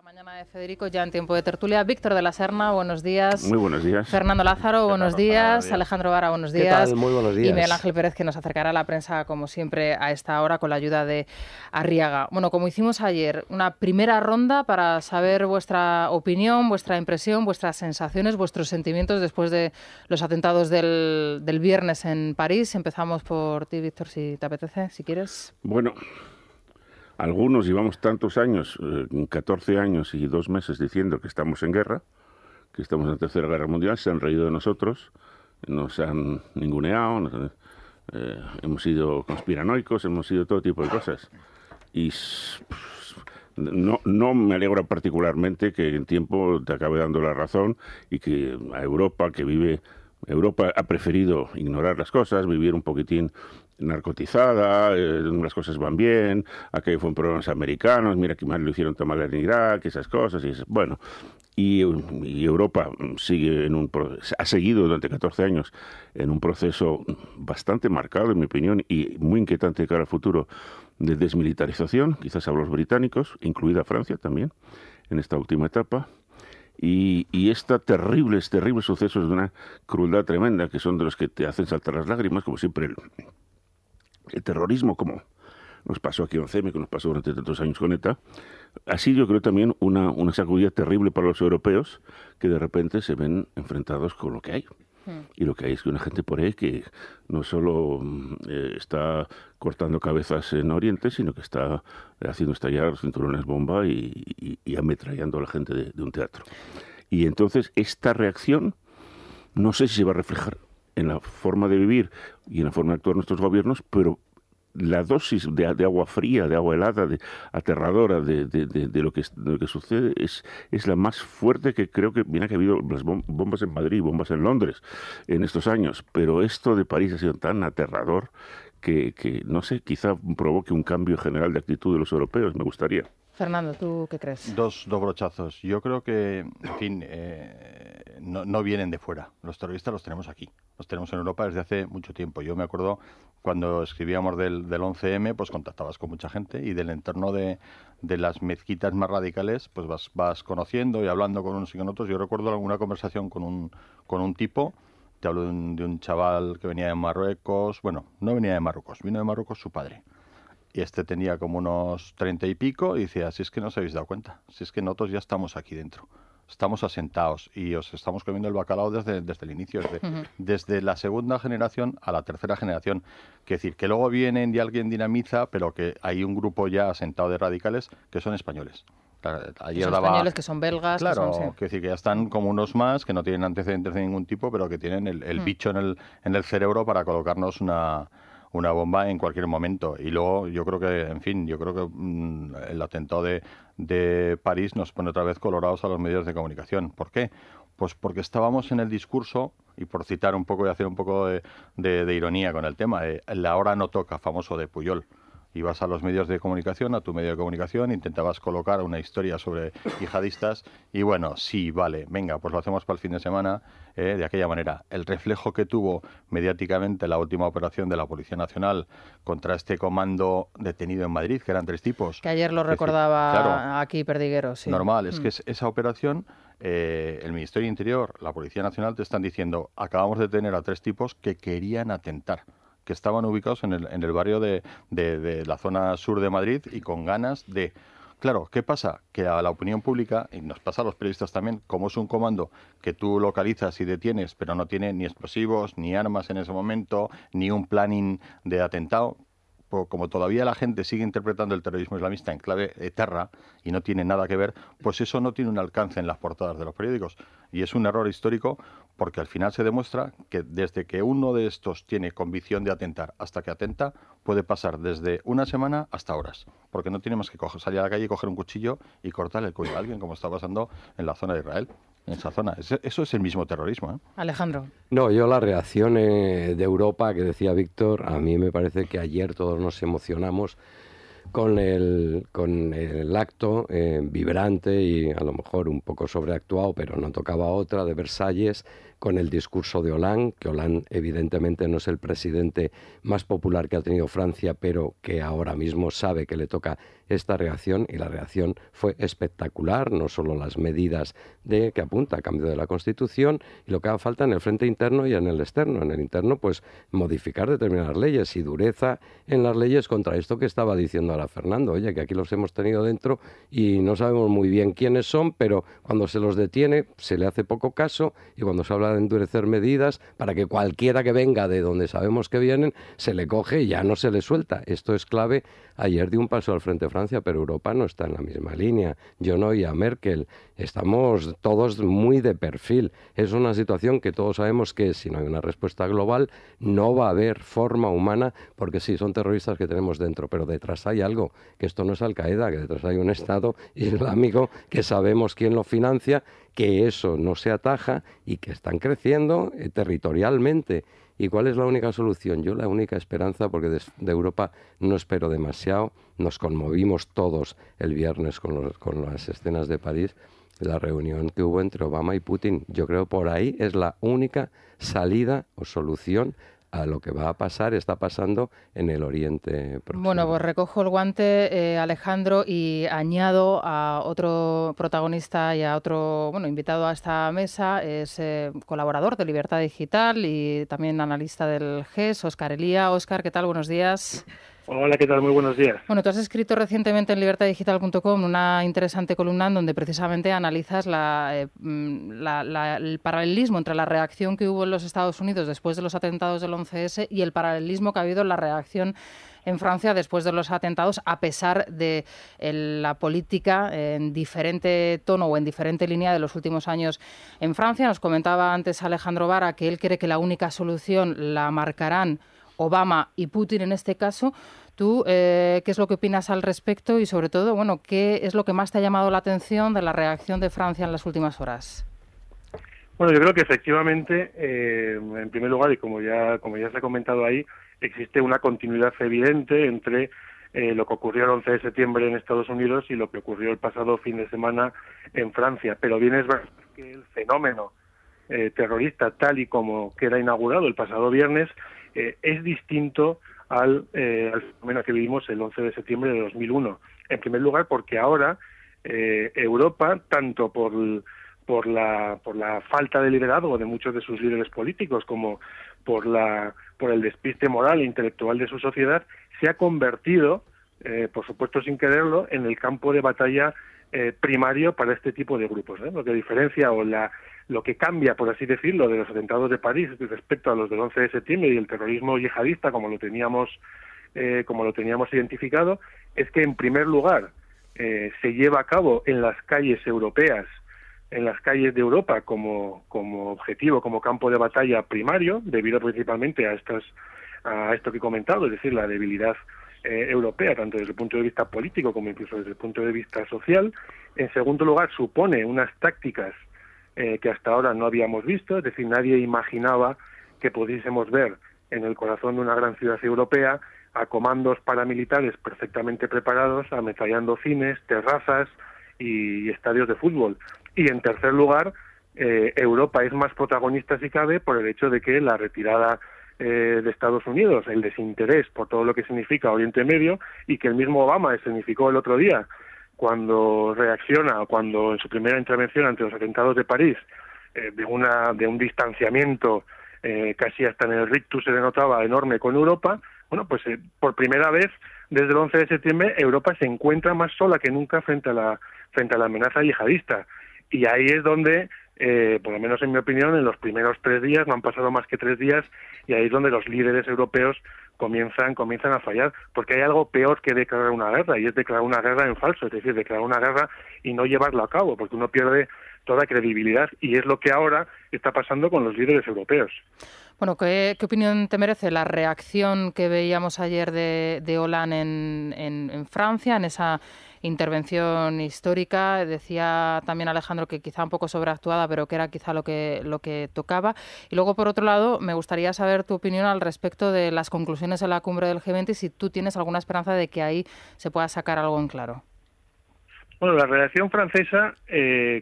La mañana de Federico, ya en tiempo de tertulia. Víctor de la Serna, buenos días. Muy buenos días. Fernando Lázaro, buenos días. Alejandro Vara, buenos días. ¿Qué tal? Muy buenos días. Y Miguel Ángel Pérez, que nos acercará a la prensa, como siempre, a esta hora con la ayuda de Arriaga. Bueno, como hicimos ayer, una primera ronda para saber vuestra opinión, vuestra impresión, vuestras sensaciones, vuestros sentimientos después de los atentados del viernes en París. Empezamos por ti, Víctor, si te apetece, si quieres. Bueno, algunos llevamos tantos años, 14 años y 2 meses diciendo que estamos en guerra, que estamos en la Tercera Guerra Mundial, se han reído de nosotros, nos han ninguneado, hemos sido conspiranoicos, hemos sido todo tipo de cosas. Y no me alegra particularmente que en tiempo te acabe dando la razón y que a Europa, Europa ha preferido ignorar las cosas, vivir un poquitín narcotizada, las cosas van bien, aquello fueron problemas americanos, mira que mal lo hicieron tan mal en Irak, esas cosas, bueno, y Europa ha seguido durante 14 años en un proceso bastante marcado, en mi opinión, y muy inquietante de cara al futuro, de desmilitarización, quizás a los británicos, incluida Francia también, en esta última etapa. Y terribles sucesos de una crueldad tremenda, que son de los que te hacen saltar las lágrimas, como siempre el terrorismo, como nos pasó aquí en CEME, que nos pasó durante tantos años con ETA, ha sido, yo creo, también una sacudida terrible para los europeos, que de repente se ven enfrentados con lo que hay. Y lo que hay es que una gente por ahí que no solo está cortando cabezas en Oriente, sino que está haciendo estallar cinturones bomba y ametrallando a la gente de un teatro. Y entonces esta reacción no sé si se va a reflejar en la forma de vivir y en la forma de actuar nuestros gobiernos, pero la dosis de agua fría, de agua helada, aterradora de lo que sucede es la más fuerte que creo que, mira que ha habido las bombas en Madrid, bombas en Londres en estos años, pero esto de París ha sido tan aterrador que no sé, quizá provoque un cambio general de actitud de los europeos, me gustaría. Fernando, ¿tú qué crees? Dos brochazos. Yo creo que, en fin, no vienen de fuera. Los terroristas los tenemos aquí. Los tenemos en Europa desde hace mucho tiempo. Yo me acuerdo cuando escribíamos del 11M, pues contactabas con mucha gente y del entorno de las mezquitas más radicales, pues vas conociendo y hablando con unos y con otros. Yo recuerdo alguna conversación con un tipo, te hablo de un chaval que venía de Marruecos. Bueno, no venía de Marruecos, vino de Marruecos su padre. Y este tenía como unos 30 y pico y decía, si es que no os habéis dado cuenta, si es que nosotros ya estamos aquí dentro, estamos asentados y os estamos comiendo el bacalao desde el inicio, desde la segunda generación a la tercera generación. Es decir, que luego vienen y alguien dinamiza, pero que hay un grupo ya asentado de radicales que son españoles. Ayer son españoles, que son belgas. Claro, que son, sí. Que decir que ya están como unos más, que no tienen antecedentes de ningún tipo, pero que tienen el bicho en el cerebro para colocarnos una bomba en cualquier momento. Y luego yo creo que, en fin, el atentado de París nos pone otra vez colorados a los medios de comunicación. ¿Por qué? Pues porque estábamos en el discurso, y por citar un poco y hacer un poco de ironía con el tema, la hora no toca, famoso de Pujol. Ibas a los medios de comunicación, a tu medio de comunicación, intentabas colocar una historia sobre yihadistas y bueno, sí, vale, venga, pues lo hacemos para el fin de semana de aquella manera. El reflejo que tuvo mediáticamente la última operación de la Policía Nacional contra este comando detenido en Madrid, que eran 3 tipos. Que ayer lo recordaba claro, aquí Perdiguero. Sí. Normal, es que esa operación, el Ministerio de Interior, la Policía Nacional te están diciendo, acabamos de detener a 3 tipos que querían atentar, que estaban ubicados en el barrio de la zona sur de Madrid y con ganas de... Claro, ¿qué pasa? Que a la opinión pública, y nos pasa a los periodistas también, como es un comando que tú localizas y detienes, pero no tiene ni explosivos, ni armas en ese momento, ni un planning de atentado, como todavía la gente sigue interpretando el terrorismo islamista en clave eterna y no tiene nada que ver, pues eso no tiene un alcance en las portadas de los periódicos. Y es un error histórico porque al final se demuestra que desde que uno de estos tiene convicción de atentar hasta que atenta, puede pasar desde una semana hasta horas. Porque no tenemos que salir a la calle y coger un cuchillo y cortarle el cuello a alguien, como está pasando en la zona de Israel. En esa zona. Eso es el mismo terrorismo, ¿eh? Alejandro. No, yo la reacción de Europa que decía Víctor, a mí me parece que ayer todos nos emocionamos con el acto vibrante y a lo mejor un poco sobreactuado, pero no tocaba otra, de Versalles, con el discurso de Hollande, que Hollande evidentemente no es el presidente más popular que ha tenido Francia, pero que ahora mismo sabe que le toca esta reacción, y la reacción fue espectacular, no solo las medidas que apunta a cambio de la Constitución, y lo que haga falta en el frente interno y en el externo. En el interno, pues modificar determinadas leyes y dureza en las leyes contra esto que estaba diciendo ahora Fernando. Oye, que aquí los hemos tenido dentro y no sabemos muy bien quiénes son, pero cuando se los detiene se le hace poco caso, y cuando se habla de endurecer medidas para que cualquiera que venga de donde sabemos que vienen se le coge y ya no se le suelta. Esto es clave. Ayer dio un paso al frente Francia, pero Europa no está en la misma línea. Yo no oí a Merkel. Estamos todos muy de perfil. Es una situación que todos sabemos que si no hay una respuesta global no va a haber forma humana, porque sí, son terroristas que tenemos dentro, pero detrás hay algo, que esto no es Al-Qaeda, que detrás hay un Estado islámico que sabemos quién lo financia, que eso no se ataja y que están creciendo territorialmente. ¿Y cuál es la única solución? Yo la única esperanza, porque de Europa no espero demasiado, nos conmovimos todos el viernes con las escenas de París, la reunión que hubo entre Obama y Putin. Yo creo por ahí es la única salida o solución a lo que va a pasar, está pasando en el Oriente Próximo. Bueno, pues recojo el guante, Alejandro, y añado a otro protagonista y a otro invitado a esta mesa. Es colaborador de Libertad Digital y también analista del GES, Óscar Elía. Óscar, ¿qué tal? Buenos días. Hola, ¿qué tal? Muy buenos días. Bueno, tú has escrito recientemente en libertaddigital.com una interesante columna en donde precisamente analizas el paralelismo entre la reacción que hubo en los Estados Unidos después de los atentados del 11S y el paralelismo que ha habido en la reacción en Francia después de los atentados, a pesar de la política en diferente tono o en diferente línea de los últimos años en Francia. Nos comentaba antes Alejandro Vara que él cree que la única solución la marcarán Obama y Putin en este caso. ¿Tú qué es lo que opinas al respecto y, sobre todo, qué es lo que más te ha llamado la atención de la reacción de Francia en las últimas horas? Bueno, yo creo que efectivamente, en primer lugar, y como ya se ha comentado ahí, existe una continuidad evidente entre lo que ocurrió el 11 de septiembre en Estados Unidos y lo que ocurrió el pasado fin de semana en Francia. Pero bien es verdad que el fenómeno terrorista, tal y como queda inaugurado el pasado viernes, es distinto al fenómeno que vivimos el 11 de septiembre de 2001. En primer lugar, porque ahora Europa, tanto por la falta de liderazgo de muchos de sus líderes políticos como por el despiste moral e intelectual de su sociedad, se ha convertido, por supuesto sin quererlo, en el campo de batalla primario para este tipo de grupos. Lo que diferencia lo que cambia, por así decirlo, de los atentados de París respecto a los del 11 de septiembre y el terrorismo yihadista, como lo teníamos identificado, es que en primer lugar se lleva a cabo en las calles europeas, en las calles de Europa como objetivo, como campo de batalla primario, debido principalmente a esto que he comentado, es decir, la debilidad europea, tanto desde el punto de vista político como incluso desde el punto de vista social. En segundo lugar, supone unas tácticas que hasta ahora no habíamos visto, es decir, nadie imaginaba que pudiésemos ver en el corazón de una gran ciudad europea a comandos paramilitares perfectamente preparados, ametrallando cines, terrazas y estadios de fútbol. Y en tercer lugar, Europa es más protagonista, si cabe, por el hecho de que la retirada de Estados Unidos, el desinterés por todo lo que significa Oriente Medio, y que el mismo Obama escenificó el otro día cuando en su primera intervención ante los atentados de París, de un distanciamiento casi hasta en el rictus se denotaba enorme con Europa. Bueno, pues por primera vez desde el 11 de septiembre Europa se encuentra más sola que nunca frente a la amenaza yihadista. Y ahí es donde, por lo menos en mi opinión, en los primeros 3 días, no han pasado más que 3 días, y ahí es donde los líderes europeos comienzan a fallar, porque hay algo peor que declarar una guerra, y es declarar una guerra en falso, es decir, declarar una guerra y no llevarla a cabo, porque uno pierde toda credibilidad, y es lo que ahora está pasando con los líderes europeos. Bueno, ¿qué opinión te merece la reacción que veíamos ayer de Hollande en Francia, en esa intervención histórica? Decía también Alejandro que quizá un poco sobreactuada, pero que era quizá lo que tocaba. Y luego, por otro lado, me gustaría saber tu opinión al respecto de las conclusiones de la cumbre del G20 y si tú tienes alguna esperanza de que ahí se pueda sacar algo en claro. Bueno, la reacción francesa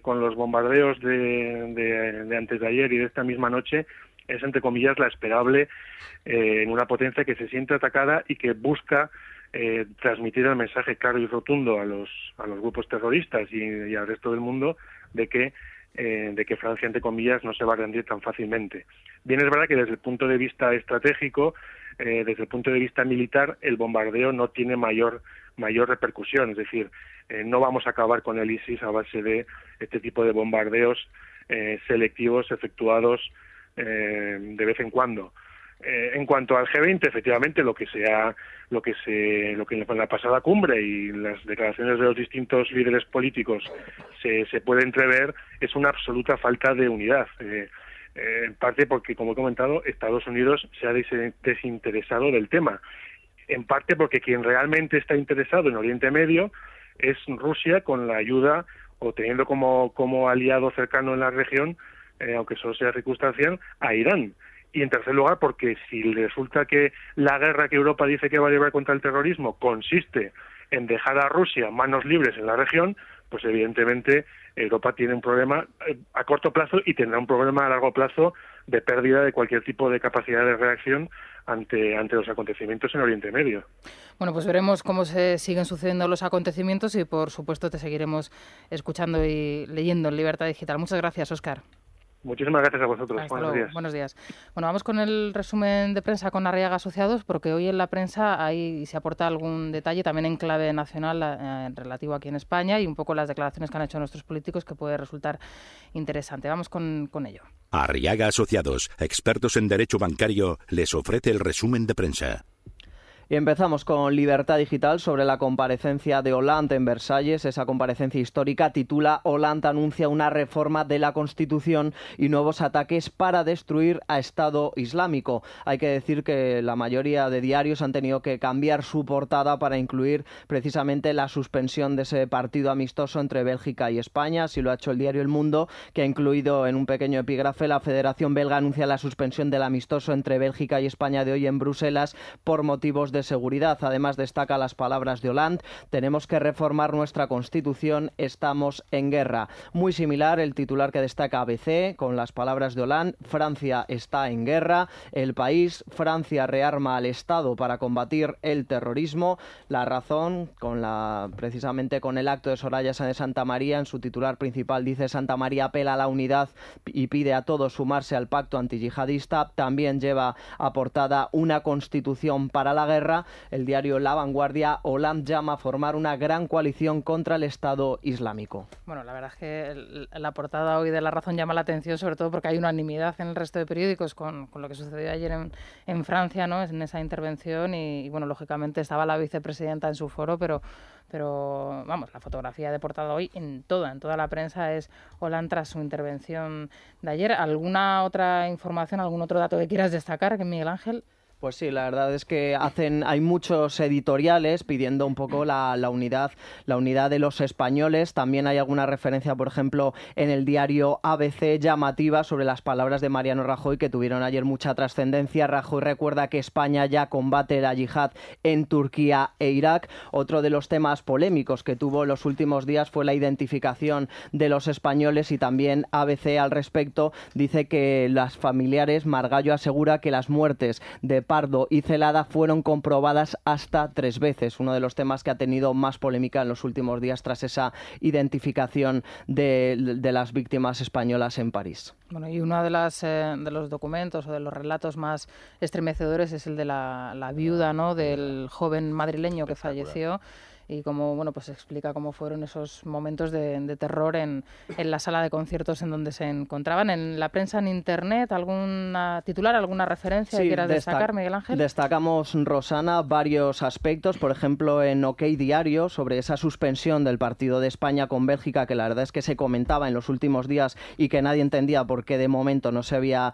con los bombardeos de antes de ayer y de esta misma noche es, entre comillas, la esperable en una potencia que se siente atacada y que busca transmitir el mensaje claro y rotundo a los grupos terroristas y al resto del mundo de que Francia, entre comillas, no se va a rendir tan fácilmente. Bien, es verdad que desde el punto de vista estratégico, desde el punto de vista militar, el bombardeo no tiene mayor repercusión, es decir, no vamos a acabar con el ISIS a base de este tipo de bombardeos selectivos efectuados de vez en cuando. En cuanto al G20, efectivamente, lo que en la pasada cumbre y las declaraciones de los distintos líderes políticos se puede entrever es una absoluta falta de unidad. En parte porque, como he comentado, Estados Unidos se ha desinteresado del tema. En parte porque quien realmente está interesado en Oriente Medio es Rusia, con la ayuda o teniendo como aliado cercano en la región, aunque solo sea circunstancial, a Irán. Y en tercer lugar, porque si resulta que la guerra que Europa dice que va a llevar contra el terrorismo consiste en dejar a Rusia manos libres en la región, pues evidentemente Europa tiene un problema a corto plazo y tendrá un problema a largo plazo de pérdida de cualquier tipo de capacidad de reacción ante los acontecimientos en Oriente Medio. Bueno, pues veremos cómo se siguen sucediendo los acontecimientos y, por supuesto, te seguiremos escuchando y leyendo en Libertad Digital. Muchas gracias, Óscar. Muchísimas gracias a vosotros. Buenos días. Buenos días. Bueno, vamos con el resumen de prensa con Arriaga Asociados, porque hoy en la prensa ahí se aporta algún detalle también en clave nacional relativo aquí en España y un poco las declaraciones que han hecho nuestros políticos que puede resultar interesante. Vamos con ello. Arriaga Asociados, expertos en derecho bancario, les ofrece el resumen de prensa. Y empezamos con Libertad Digital sobre la comparecencia de Hollande en Versalles. Esa comparecencia histórica titula «Hollande anuncia una reforma de la Constitución y nuevos ataques para destruir a Estado Islámico». Hay que decir que la mayoría de diarios han tenido que cambiar su portada para incluir precisamente la suspensión de ese partido amistoso entre Bélgica y España. Así lo ha hecho el diario El Mundo, que ha incluido en un pequeño epígrafe: la Federación Belga anuncia la suspensión del amistoso entre Bélgica y España de hoy en Bruselas por motivos de seguridad. Además, destaca las palabras de Hollande: tenemos que reformar nuestra Constitución, estamos en guerra. Muy similar el titular que destaca ABC con las palabras de Hollande: Francia está en guerra. El País: Francia rearma al Estado para combatir el terrorismo. La Razón, precisamente con el acto de Soraya Sáenz de Santa María, en su titular principal dice: Santa María apela a la unidad y pide a todos sumarse al pacto antiyihadista. También lleva a portada una Constitución para la guerra. El diario La Vanguardia: Hollande llama a formar una gran coalición contra el Estado Islámico. Bueno, la verdad es que la portada hoy de La Razón llama la atención, sobre todo porque hay unanimidad en el resto de periódicos con lo que sucedió ayer en Francia, ¿no? En esa intervención y bueno, lógicamente estaba la vicepresidenta en su foro, pero vamos, la fotografía de portada hoy en toda la prensa es Hollande tras su intervención de ayer. ¿Alguna otra información, algún otro dato que quieras destacar, Miguel Ángel? Pues sí, la verdad es que hay muchos editoriales pidiendo un poco la unidad de los españoles. También hay alguna referencia, por ejemplo, en el diario ABC llamativa sobre las palabras de Mariano Rajoy, que tuvieron ayer mucha trascendencia. Rajoy recuerda que España ya combate la yihad en Turquía e Irak. Otro de los temas polémicos que tuvo los últimos días fue la identificación de los españoles, y también ABC al respecto dice que las familiares, Margallo asegura que las muertes de Pardo y Celada fueron comprobadas hasta 3 veces, uno de los temas que ha tenido más polémica en los últimos días tras esa identificación de las víctimas españolas en París. Bueno, y uno de los documentos o de los relatos más estremecedores es el de la viuda, ¿no?, del joven madrileño que falleció. Y cómo, bueno, pues explica cómo fueron esos momentos de terror en la sala de conciertos en donde se encontraban. En la prensa en Internet, ¿alguna titular, alguna referencia que quieras destacar, Miguel Ángel? Destacamos, Rosana, varios aspectos. Por ejemplo, en OK Diario, sobre esa suspensión del partido de España con Bélgica, que la verdad es que se comentaba en los últimos días y que nadie entendía por qué de momento no se había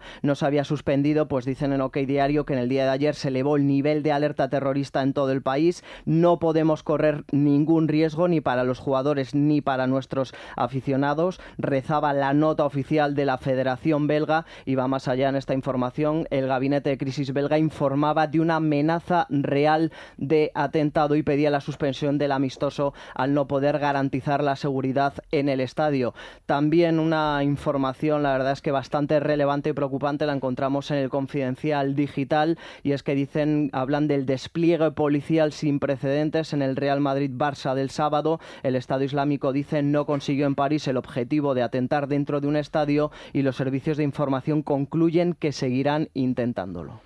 suspendido. Pues dicen en OK Diario que en el día de ayer se elevó el nivel de alerta terrorista en todo el país. No podemos correr ningún riesgo ni para los jugadores ni para nuestros aficionados, rezaba la nota oficial de la Federación Belga, y va más allá en esta información. El gabinete de crisis belga informaba de una amenaza real de atentado y pedía la suspensión del amistoso al no poder garantizar la seguridad en el estadio. También una información, la verdad es que bastante relevante y preocupante, la encontramos en el Confidencial Digital, y es que hablan del despliegue policial sin precedentes en el Real Madrid-Barça del sábado. El Estado Islámico, dice, no consiguió en París el objetivo de atentar dentro de un estadio, y los servicios de información concluyen que seguirán intentándolo.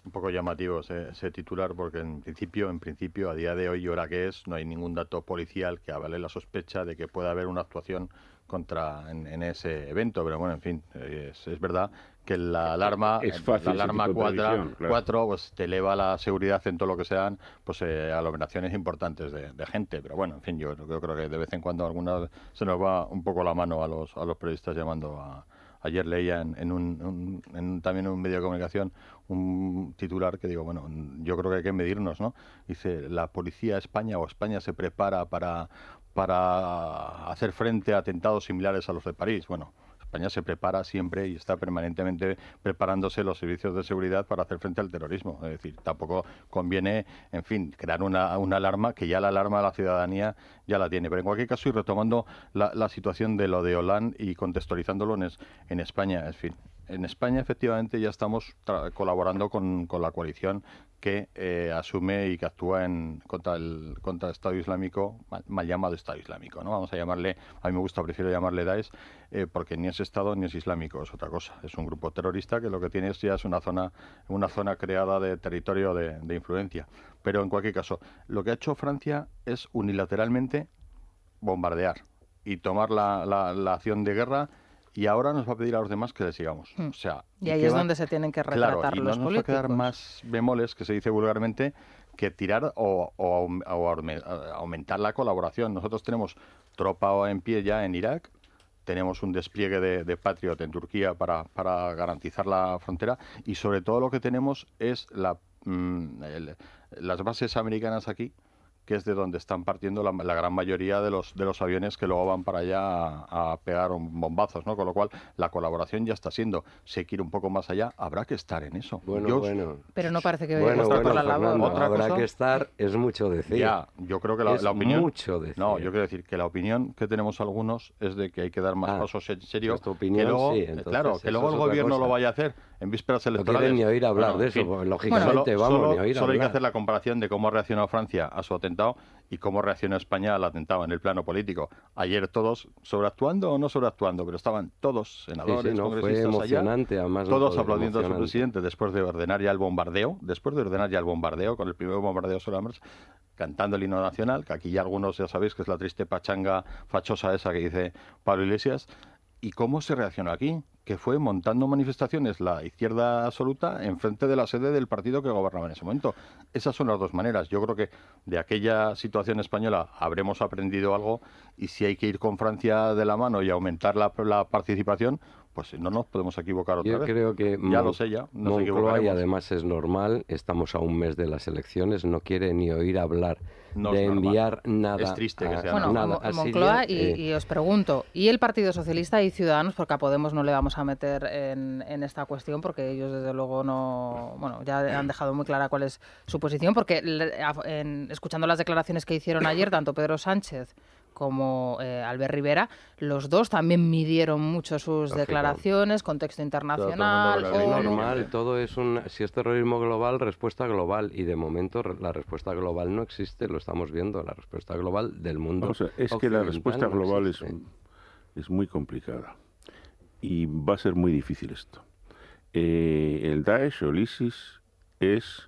Un poco llamativo ese titular, porque en principio, a día de hoy, hora que es, no hay ningún dato policial que avale la sospecha de que pueda haber una actuación en ese evento. Pero bueno, en fin, es verdad que la alarma, fácil, la alarma 4, claro. Pues te eleva la seguridad en todo lo que sean pues aglomeraciones importantes de gente. Pero bueno, en fin, yo creo que de vez en cuando alguna se nos va un poco la mano a los periodistas llamando a... Ayer leía también en un medio de comunicación un titular que digo, bueno, yo creo que hay que medirnos, ¿no? Dice, la policía España se prepara para hacer frente a atentados similares a los de París. Bueno, España se prepara siempre y está permanentemente preparándose los servicios de seguridad para hacer frente al terrorismo. Es decir, tampoco conviene, en fin, crear una alarma, que ya la alarma de la ciudadanía ya la tiene. Pero en cualquier caso, y retomando la situación de lo de Hollande y contextualizándolo en España, en fin, en España efectivamente ya estamos colaborando con la coalición que asume y que actúa contra el Estado Islámico, mal llamado Estado Islámico, ¿no? Vamos a llamarle, a mí prefiero llamarle Daesh, porque ni es Estado ni es islámico, es otra cosa. Es un grupo terrorista que lo que tiene ya es una zona creada de territorio de influencia. Pero en cualquier caso, lo que ha hecho Francia es unilateralmente bombardear y tomar la acción de guerra, y ahora nos va a pedir a los demás que le sigamos. O sea, y ahí es donde se tienen que retratar, claro, y los no nos políticos. va a quedar más bemoles, que se dice vulgarmente, que tirar o aumentar la colaboración. Nosotros tenemos tropa en pie ya en Irak, tenemos un despliegue de Patriot en Turquía para garantizar la frontera, y sobre todo lo que tenemos es las bases americanas aquí, que es de donde están partiendo la gran mayoría de los aviones que luego van para allá a pegar bombazos, ¿no? Con lo cual, la colaboración ya está siendo. Si hay que ir un poco más allá, habrá que estar en eso. Pero no parece que bueno, por la labor, ¿no? Habrá que estar, es mucho decir. Ya, yo creo que la opinión... mucho decir. No, yo quiero decir que la opinión que tenemos algunos es de que hay que dar más pasos en serio. Tu opinión, que luego, sí, entonces, claro, que luego el gobierno lo vaya a hacer en vísperas electorales. No quieren ni oír hablar de eso, en fin, pues, lógicamente, ni oír solo hay que hablar. hacer la comparación de cómo ha reaccionado Francia a su atentado y cómo reaccionó España al atentado en el plano político. Ayer todos, sobreactuando o no sobreactuando, pero estaban todos, senadores, congresistas, fue emocionante, allá, además, todos aplaudiendo a su presidente después de ordenar ya el bombardeo, con el primer bombardeo sobre la marcha, cantando el himno nacional, que aquí ya algunos ya sabéis que es la triste pachanga fachosa esa que dice Pablo Iglesias. ¿Y cómo se reaccionó aquí? Que fue montando manifestaciones la izquierda absoluta enfrente de la sede del partido que gobernaba en ese momento. Esas son las dos maneras. Yo creo que de aquella situación española habremos aprendido algo, y si hay que ir con Francia de la mano y aumentar la participación, pues no nos podemos equivocar otra vez. Yo creo que Moncloa, y además es normal, estamos a un mes de las elecciones, no quiere ni oír hablar de enviar nada. Es triste que sea nada a Moncloa, y os pregunto, ¿y el Partido Socialista y Ciudadanos? Porque a Podemos no le vamos a meter en esta cuestión, porque ellos desde luego no, ya han dejado muy clara cuál es su posición, porque escuchando las declaraciones que hicieron ayer, tanto Pedro Sánchez como Albert Rivera, los dos también midieron mucho sus declaraciones, contexto internacional. Normal, todo es si es terrorismo global, respuesta global, y de momento la respuesta global no existe, lo estamos viendo, la respuesta global del mundo. Es que la respuesta global es muy complicada y va a ser muy difícil esto. El Daesh o el ISIS es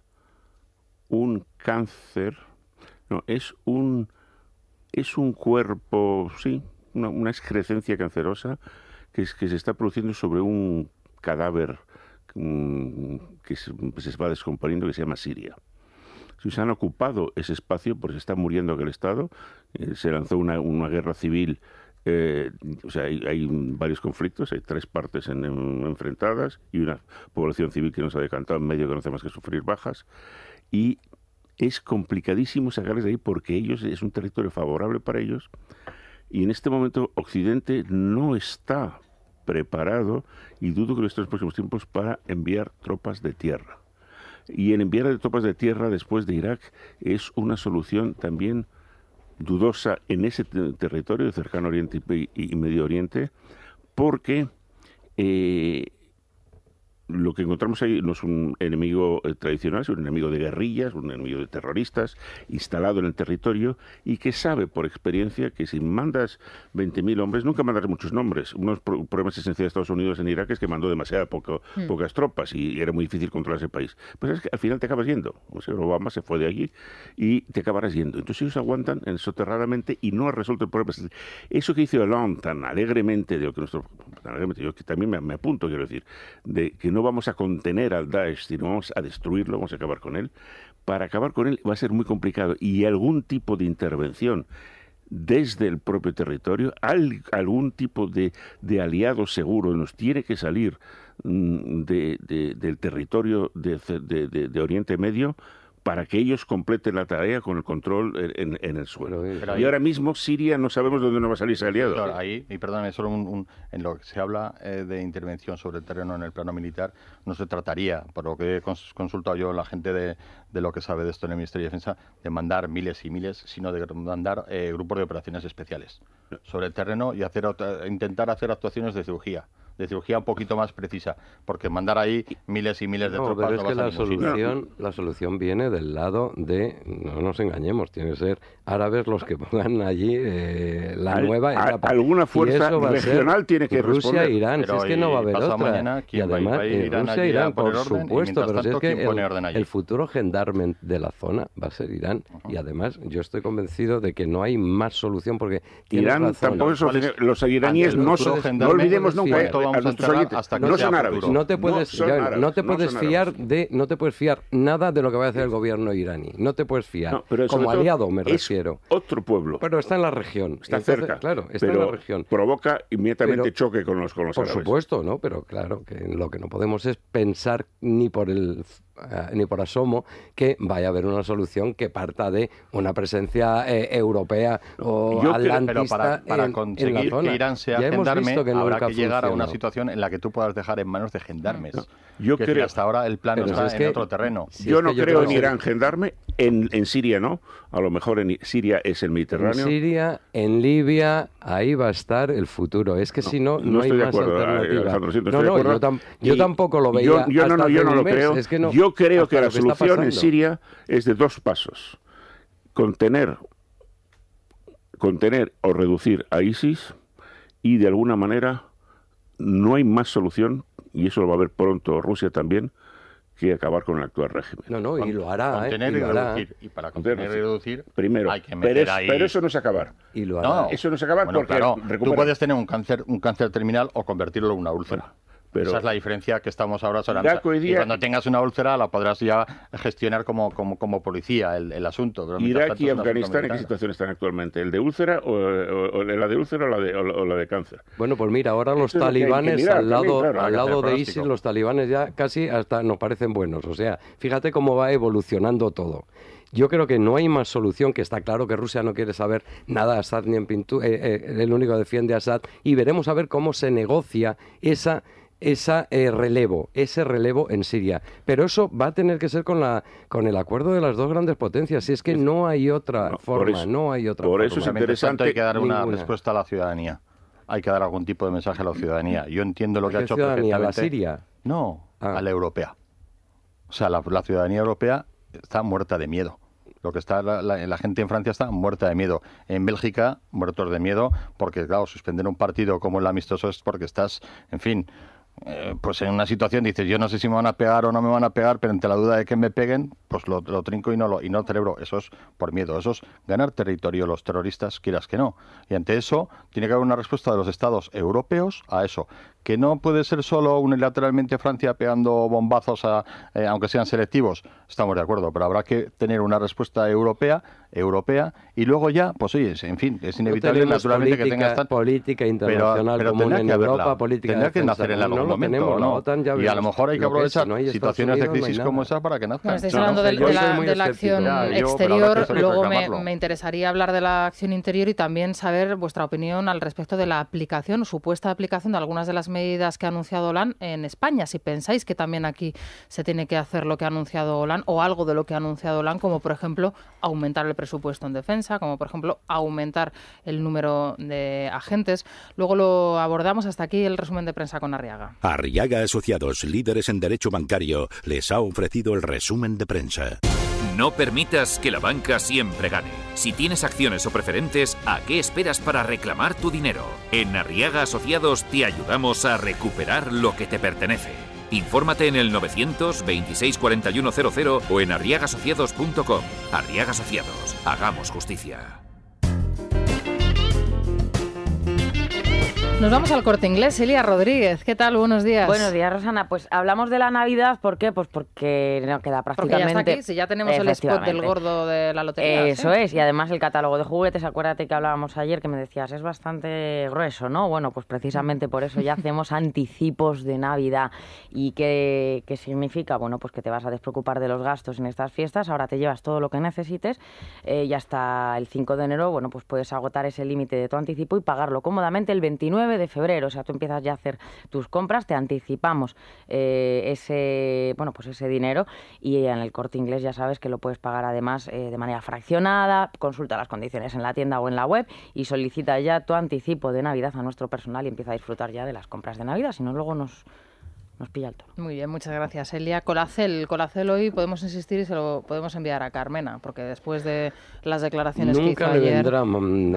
un cáncer, es un cuerpo, sí, una excrescencia cancerosa que se está produciendo sobre un cadáver que se va descomponiendo, que se llama Siria. Si se han ocupado ese espacio porque se está muriendo aquel Estado, se lanzó una guerra civil, hay varios conflictos, hay 3 partes enfrentadas y una población civil que no se ha decantado en medio, que no hace más que sufrir bajas, y es complicadísimo sacarles de ahí porque es un territorio favorable para ellos y en este momento Occidente no está preparado y dudo que en estos próximos tiempos para enviar tropas de tierra. Y el enviar tropas de tierra después de Irak es una solución también dudosa en ese territorio de Cercano Oriente y Medio Oriente, porque lo que encontramos ahí no es un enemigo tradicional, es un enemigo de guerrillas, un enemigo de terroristas instalado en el territorio y que sabe por experiencia que si mandas 20.000 hombres, nunca mandas muchos nombres. Unos problemas esenciales de Estados Unidos en Irak es que mandó demasiadas pocas tropas y era muy difícil controlar ese país. Pues es que al final te acabas yendo. O sea, Obama se fue de allí y te acabarás yendo. Entonces ellos aguantan soterradamente y no ha resuelto el problema. Eso que hizo Hollande tan alegremente, yo que también me apunto, quiero decir, de que no vamos a contener al Daesh, sino vamos a destruirlo, vamos a acabar con él. Para acabar con él va a ser muy complicado y algún tipo de intervención desde el propio territorio, algún tipo de aliado seguro nos tiene que salir del territorio de Oriente Medio para que ellos completen la tarea con el control en el suelo. Pero y ahora mismo Siria no sabemos dónde nos va a salir ese aliado. Claro, ahí, y perdóname, solo en lo que se habla de intervención sobre el terreno en el plano militar, no se trataría, por lo que he consultado yo a la gente de lo que sabe de esto en el Ministerio de Defensa, de mandar miles y miles, sino de mandar grupos de operaciones especiales sobre el terreno y intentar hacer actuaciones de cirugía un poquito más precisa, porque mandar ahí miles y miles de tropas pero es que no la solución viene del lado de, no nos engañemos, tiene que ser árabes los que pongan allí la nueva etapa. Alguna fuerza regional tiene que Rusia responder. E Irán, si es que no va a haber otra. Mañana, y además Rusia e Irán, por supuesto, pero si es que el futuro gendarme de la zona va a ser Irán. Y además yo estoy convencido de que no hay más solución porque Irán tampoco es los iraníes no olvidemos nunca hasta que no son árabes. No te puedes fiar nada de lo que va a hacer el gobierno iraní. No te puedes fiar. Como aliado me refiero. Otro pueblo. Pero está en la región. Está cerca. Claro, está en la región. Provoca inmediatamente choque con los árabes. Por supuesto, ¿no? Pero claro, que lo que no podemos es pensar ni por asomo que vaya a haber una solución que parta de una presencia europea o atlantista pero para conseguir en la zona. Que Irán sea gendarme habrá que llegar a una situación en la que tú puedas dejar en manos de gendarmes. Yo creo hasta ahora el plano está en otro terreno. Yo no creo en Irán gendarme, en Siria no, a lo mejor en Siria es el Mediterráneo. En Siria, en Libia, ahí va a estar el futuro. Es que si no hay más alternativa. Yo tampoco lo veía. Yo no lo creo. Es que no. Yo creo que la solución en Siria es de dos pasos. Contener o reducir a ISIS y de alguna manera no hay más solución, y eso lo va a ver pronto Rusia también, que acabar con el actual régimen. Y lo hará. Contener y reducir. Y para contener y reducir primero, hay que meter ahí... pero eso no es acabar. Y lo hará. Eso no es acabar porque claro, tú puedes tener un cáncer terminal o convertirlo en una úlcera. Pero esa es la diferencia que estamos ahora solamente. Y cuando tengas una úlcera la podrás ya gestionar como policía el asunto. Pero Irak y Afganistán, ¿en qué situación están actualmente? ¿El de úlcera o la de úlcera o la de cáncer? Bueno, pues mira, ahora los talibanes al lado de ISIS, los talibanes ya casi hasta nos parecen buenos. O sea, fíjate cómo va evolucionando todo. Yo creo que no hay más solución, que está claro que Rusia no quiere saber nada de Assad ni en pintura, el único que defiende a Assad, y veremos a ver cómo se negocia ese relevo en Siria. Pero eso va a tener que ser con el acuerdo de las dos grandes potencias. Si es que no hay otra forma, no hay otra forma. Por eso es interesante. Hay que dar una respuesta a la ciudadanía. Hay que dar algún tipo de mensaje a la ciudadanía. Yo entiendo lo que ha hecho perfectamente. ¿A la Siria? No, a la europea. O sea, la ciudadanía europea está muerta de miedo. Lo que está la gente en Francia está muerta de miedo. En Bélgica, muertos de miedo, porque claro, suspender un partido como el amistoso es porque estás, en fin, pues en una situación dices, yo no sé si me van a pegar o no me van a pegar, pero ante la duda de que me peguen, pues lo trinco y no celebro. Eso es por miedo, eso es ganar territorio los terroristas, quieras que no. Y ante eso tiene que haber una respuesta de los estados europeos a eso. Que no puede ser solo unilateralmente Francia pegando bombazos, aunque sean selectivos, estamos de acuerdo, pero habrá que tener una respuesta europea europea, y luego ya, pues oye, en fin, es inevitable naturalmente que tenga esta política internacional pero común en Europa, política tendrá que nacer en algún momento, ¿no? Y a lo mejor hay que aprovechar situaciones de crisis como esa para que nazca. Bueno, estáis hablando de la acción exterior, luego me interesaría hablar de la acción interior y también saber vuestra opinión al respecto de la aplicación o supuesta aplicación de algunas de las medidas que ha anunciado Hollande en España. Si pensáis que también aquí se tiene que hacer lo que ha anunciado Hollande o algo de lo que ha anunciado Hollande, como por ejemplo aumentar el presupuesto en defensa, como por ejemplo aumentar el número de agentes. Luego lo abordamos. Hasta aquí el resumen de prensa con Arriaga. Arriaga Asociados, líderes en derecho bancario, les ha ofrecido el resumen de prensa. No permitas que la banca siempre gane. Si tienes acciones o preferentes, ¿a qué esperas para reclamar tu dinero? En Arriaga Asociados te ayudamos a recuperar lo que te pertenece. Infórmate en el 926 4100 o en arriagasociados.com. Arriaga Asociados. Hagamos justicia. Nos vamos al Corte Inglés. Elia Rodríguez, ¿qué tal? Buenos días. Buenos días, Rosana. Pues hablamos de la Navidad, ¿por qué? Pues porque no queda prácticamente... Porque ya está aquí, si ya tenemos el spot del gordo de la lotería. Eso es, y además el catálogo de juguetes, acuérdate que hablábamos ayer, que me decías, es bastante grueso, ¿no? Bueno, pues precisamente por eso ya hacemos anticipos de Navidad. ¿Y qué significa? Bueno, pues que te vas a despreocupar de los gastos en estas fiestas, ahora te llevas todo lo que necesites y hasta el 5 de enero, bueno, pues puedes agotar ese límite de tu anticipo y pagarlo cómodamente el 29 de febrero, o sea, tú empiezas ya a hacer tus compras, te anticipamos ese dinero y en el Corte Inglés ya sabes que lo puedes pagar además de manera fraccionada, consulta las condiciones en la tienda o en la web y solicita ya tu anticipo de Navidad a nuestro personal y empieza a disfrutar ya de las compras de Navidad, si no luego nos pilla el toro. Muy bien, muchas gracias, Elia. Colacel hoy podemos insistir y se lo podemos enviar a Carmena, porque después de las declaraciones que hizo ayer... Nunca le vendrá de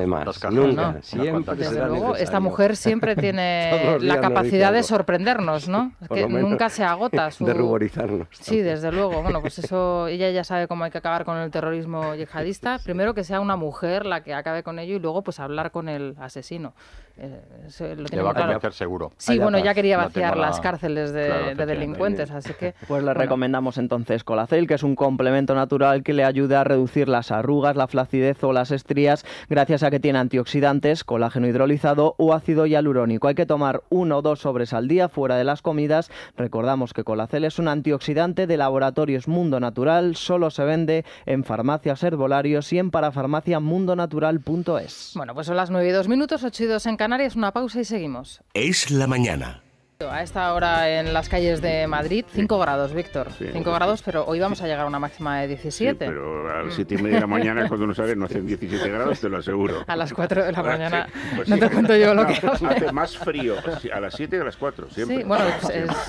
más, nunca. No, siempre desde luego, esta mujer siempre tiene la capacidad de sorprendernos, ¿no? Es que nunca se agota de ruborizarnos. Sí, desde luego. Bueno, pues eso, ella ya sabe cómo hay que acabar con el terrorismo yihadista. Primero que sea una mujer la que acabe con ello y luego pues hablar con el asesino. Le va a convencer seguro. Sí, bueno, ya quería vaciar las cárceles de delincuentes, así que... Pues le recomendamos entonces Colacel, que es un complemento natural que le ayuda a reducir las arrugas, la flacidez o las estrías, gracias a que tiene antioxidantes, colágeno hidrolizado o ácido hialurónico. Hay que tomar 1 o 2 sobres al día fuera de las comidas. Recordamos que Colacel es un antioxidante de Laboratorios Mundo Natural, solo se vende en farmacias herbolarios y en parafarmaciamundonatural.es. Bueno, pues son las 9:02, 8:02 en Canarias, una pausa y seguimos. Es la mañana. A esta hora en las calles de Madrid, 5 grados, Víctor. Sí, 5 grados, pero hoy vamos a llegar a una máxima de 17. Sí, pero a las 7:30 de la mañana, cuando uno sale, no hacen 17 grados, te lo aseguro. A las 4 de la mañana, pues no te cuento yo lo que hace. Hace más frío a las 7 y a las 4, siempre. Sí, bueno,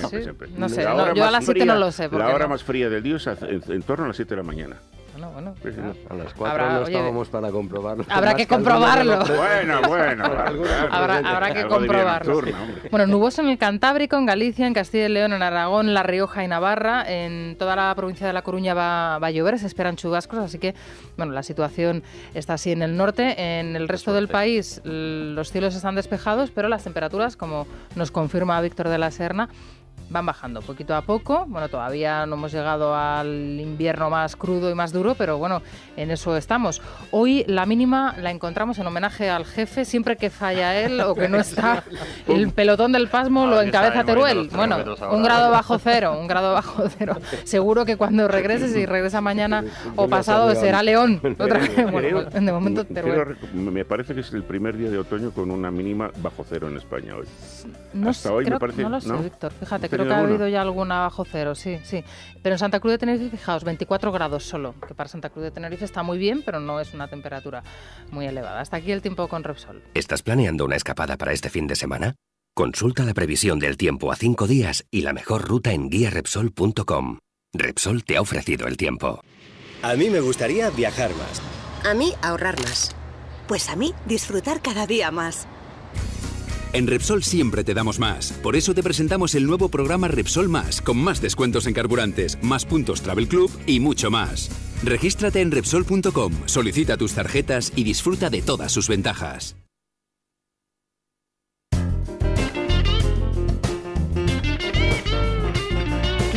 siempre. No sé, yo a las 7 no lo sé. La hora más fría del día es en torno a las 7 de la mañana. Bueno. Pues sí, a las 4 no estábamos para comprobarlo. Habrá que comprobarlo. Bueno. Habrá que comprobarlo. Bueno, nuboso en el Cantábrico, en Galicia, en Castilla y León, en Aragón, La Rioja y Navarra. En toda la provincia de La Coruña va a llover, se esperan chubascos, así que bueno, la situación está así en el norte. En el resto del país los cielos están despejados, pero las temperaturas, como nos confirma Víctor de la Serna, van bajando poquito a poco. Bueno, todavía no hemos llegado al invierno más crudo y más duro, pero bueno, en eso estamos. Hoy la mínima la encontramos en homenaje al jefe, siempre que falla él o que no está el pelotón del pasmo lo encabeza Teruel. Bueno, 1 grado bajo cero. Seguro que cuando regreses, si regresa mañana o pasado, será León. Bueno, de momento Teruel. Me parece que es el primer día de otoño con una mínima bajo cero en España hoy. Hasta hoy me parece, no lo sé, Víctor, fíjate, creo que ha habido ya alguna bajo cero, sí. Pero en Santa Cruz de Tenerife, fijaos, 24 grados solo, que para Santa Cruz de Tenerife está muy bien, pero no es una temperatura muy elevada. Hasta aquí el tiempo con Repsol. ¿Estás planeando una escapada para este fin de semana? Consulta la previsión del tiempo a 5 días y la mejor ruta en guiarepsol.com. Repsol te ha ofrecido el tiempo. A mí me gustaría viajar más. A mí ahorrar más. Pues a mí disfrutar cada día más. En Repsol siempre te damos más. Por eso te presentamos el nuevo programa Repsol Más, con más descuentos en carburantes, más puntos Travel Club y mucho más. Regístrate en Repsol.com, solicita tus tarjetas y disfruta de todas sus ventajas.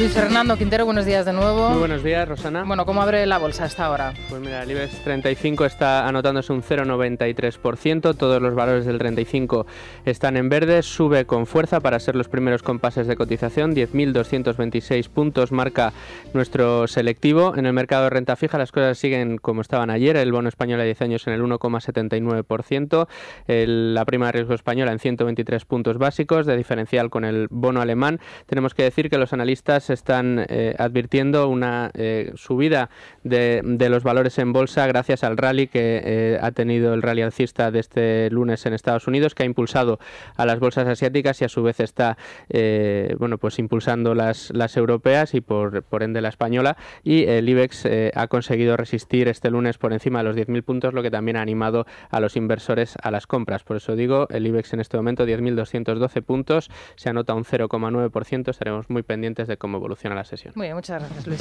Luis Fernando Quintero, buenos días de nuevo. Muy buenos días, Rosana. Bueno, ¿cómo abre la bolsa a esta hora? Pues mira, el IBEX 35 está anotándose un 0,93%, todos los valores del 35 están en verde, sube con fuerza para ser los primeros compases de cotización, 10.226 puntos marca nuestro selectivo. En el mercado de renta fija las cosas siguen como estaban ayer, el bono español a 10 años en el 1,79%, la prima de riesgo española en 123 puntos básicos, de diferencial con el bono alemán. Tenemos que decir que los analistas están advirtiendo una subida de los valores en bolsa gracias al rally que ha tenido el rally alcista de este lunes en Estados Unidos, que ha impulsado a las bolsas asiáticas y a su vez está pues impulsando las europeas y por ende la española, y el IBEX ha conseguido resistir este lunes por encima de los 10.000 puntos, lo que también ha animado a los inversores a las compras. Por eso digo, el IBEX en este momento 10.212 puntos, se anota un 0,9%, estaremos muy pendientes de cómo evoluciona la sesión. Muy bien, muchas gracias, Luis.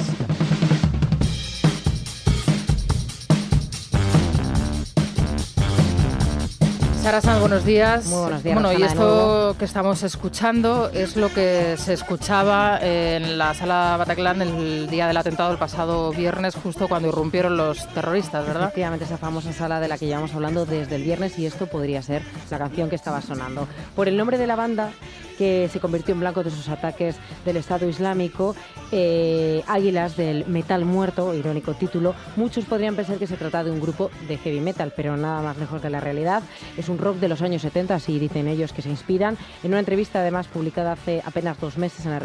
Sara Sanz, buenos días. Muy buenos días. Bueno, y esto que estamos escuchando es lo que se escuchaba en la sala Bataclan el día del atentado el pasado viernes, justo cuando irrumpieron los terroristas, ¿verdad? Efectivamente, esa famosa sala de la que llevamos hablando desde el viernes, y esto podría ser la canción que estaba sonando. Por el nombre de la banda, que se convirtió en blanco de sus ataques del Estado Islámico, Águilas del Metal Muerto, irónico título, muchos podrían pensar que se trata de un grupo de heavy metal, pero nada más lejos de la realidad. Es un rock de los años 70, así dicen ellos que se inspiran. En una entrevista, además, publicada hace apenas 2 meses en la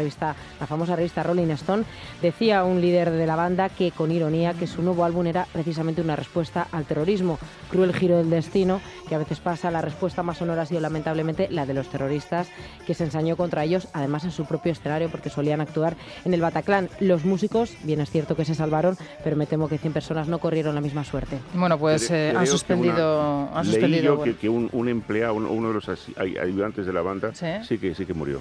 famosa revista Rolling Stone, decía un líder de la banda que, con ironía, que su nuevo álbum era precisamente una respuesta al terrorismo. Cruel giro del destino, que a veces pasa. La respuesta más sonora ha sido, lamentablemente, la de los terroristas, que se ensañó contra ellos, además en su propio escenario, porque solían actuar en el Bataclan. Los músicos, bien es cierto que se salvaron, pero me temo que 100 personas no corrieron la misma suerte. Bueno, pues han suspendido... Leí yo que un empleado, uno de los ayudantes de la banda, sí que murió.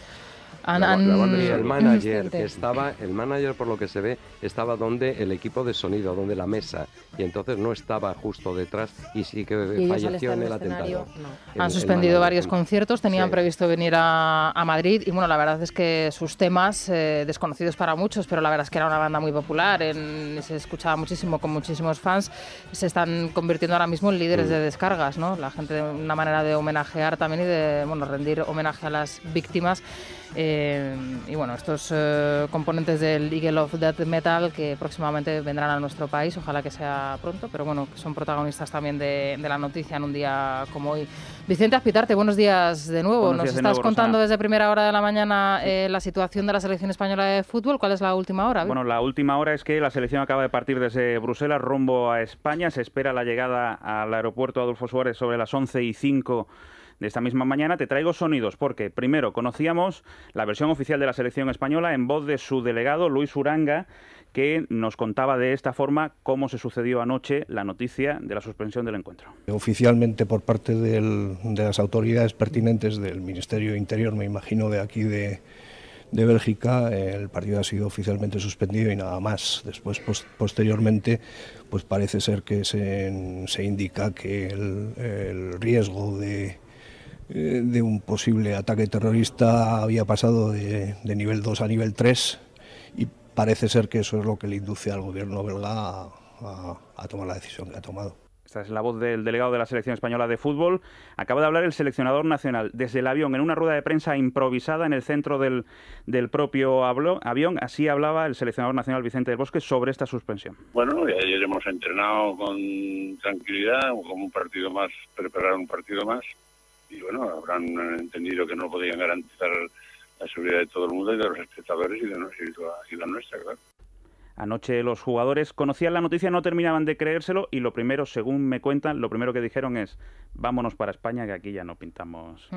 El manager, por lo que se ve, estaba donde el equipo de sonido, donde la mesa, y entonces no estaba justo detrás, y sí que falleció en el atentado. No. Han suspendido varios conciertos, tenían previsto venir a Madrid, y bueno, la verdad es que sus temas, desconocidos para muchos, pero la verdad es que era una banda muy popular, se escuchaba muchísimo, con muchísimos fans, se están convirtiendo ahora mismo en líderes de descargas, ¿no? La gente, una manera de homenajear también y de rendir homenaje a las víctimas. Y bueno, estos componentes del Eagle of Death Metal que próximamente vendrán a nuestro país, ojalá que sea pronto, pero bueno, que son protagonistas también de la noticia en un día como hoy. Vicente Azpitarte, buenos días de nuevo. Nos estás contando desde primera hora de la mañana la situación de la selección española de fútbol. ¿Cuál es la última hora? Bueno, la última hora es que la selección acaba de partir desde Bruselas rumbo a España. Se espera la llegada al aeropuerto Adolfo Suárez sobre las 11:05 de esta misma mañana. Te traigo sonidos porque, primero, conocíamos la versión oficial de la selección española en voz de su delegado, Luis Uranga, que nos contaba de esta forma cómo se sucedió anoche la noticia de la suspensión del encuentro. Oficialmente, por parte de las autoridades pertinentes del Ministerio de Interior, me imagino de aquí de Bélgica, el partido ha sido oficialmente suspendido y nada más. Después, posteriormente, pues parece ser que se indica que el riesgo de un posible ataque terrorista había pasado de nivel 2 a nivel 3, y parece ser que eso es lo que le induce al gobierno belga a tomar la decisión que ha tomado. Esta es la voz del delegado de la selección española de fútbol. Acaba de hablar el seleccionador nacional desde el avión en una rueda de prensa improvisada en el centro del propio avión. Así hablaba el seleccionador nacional Vicente del Bosque sobre esta suspensión. Bueno, ayer hemos entrenado con tranquilidad, como un partido más, preparar un partido más. Y bueno, habrán entendido que no podían garantizar la seguridad de todo el mundo y de los espectadores y de la nuestra, claro. Anoche los jugadores conocían la noticia, no terminaban de creérselo, y lo primero, según me cuentan, lo primero que dijeron es: vámonos para España, que aquí ya no pintamos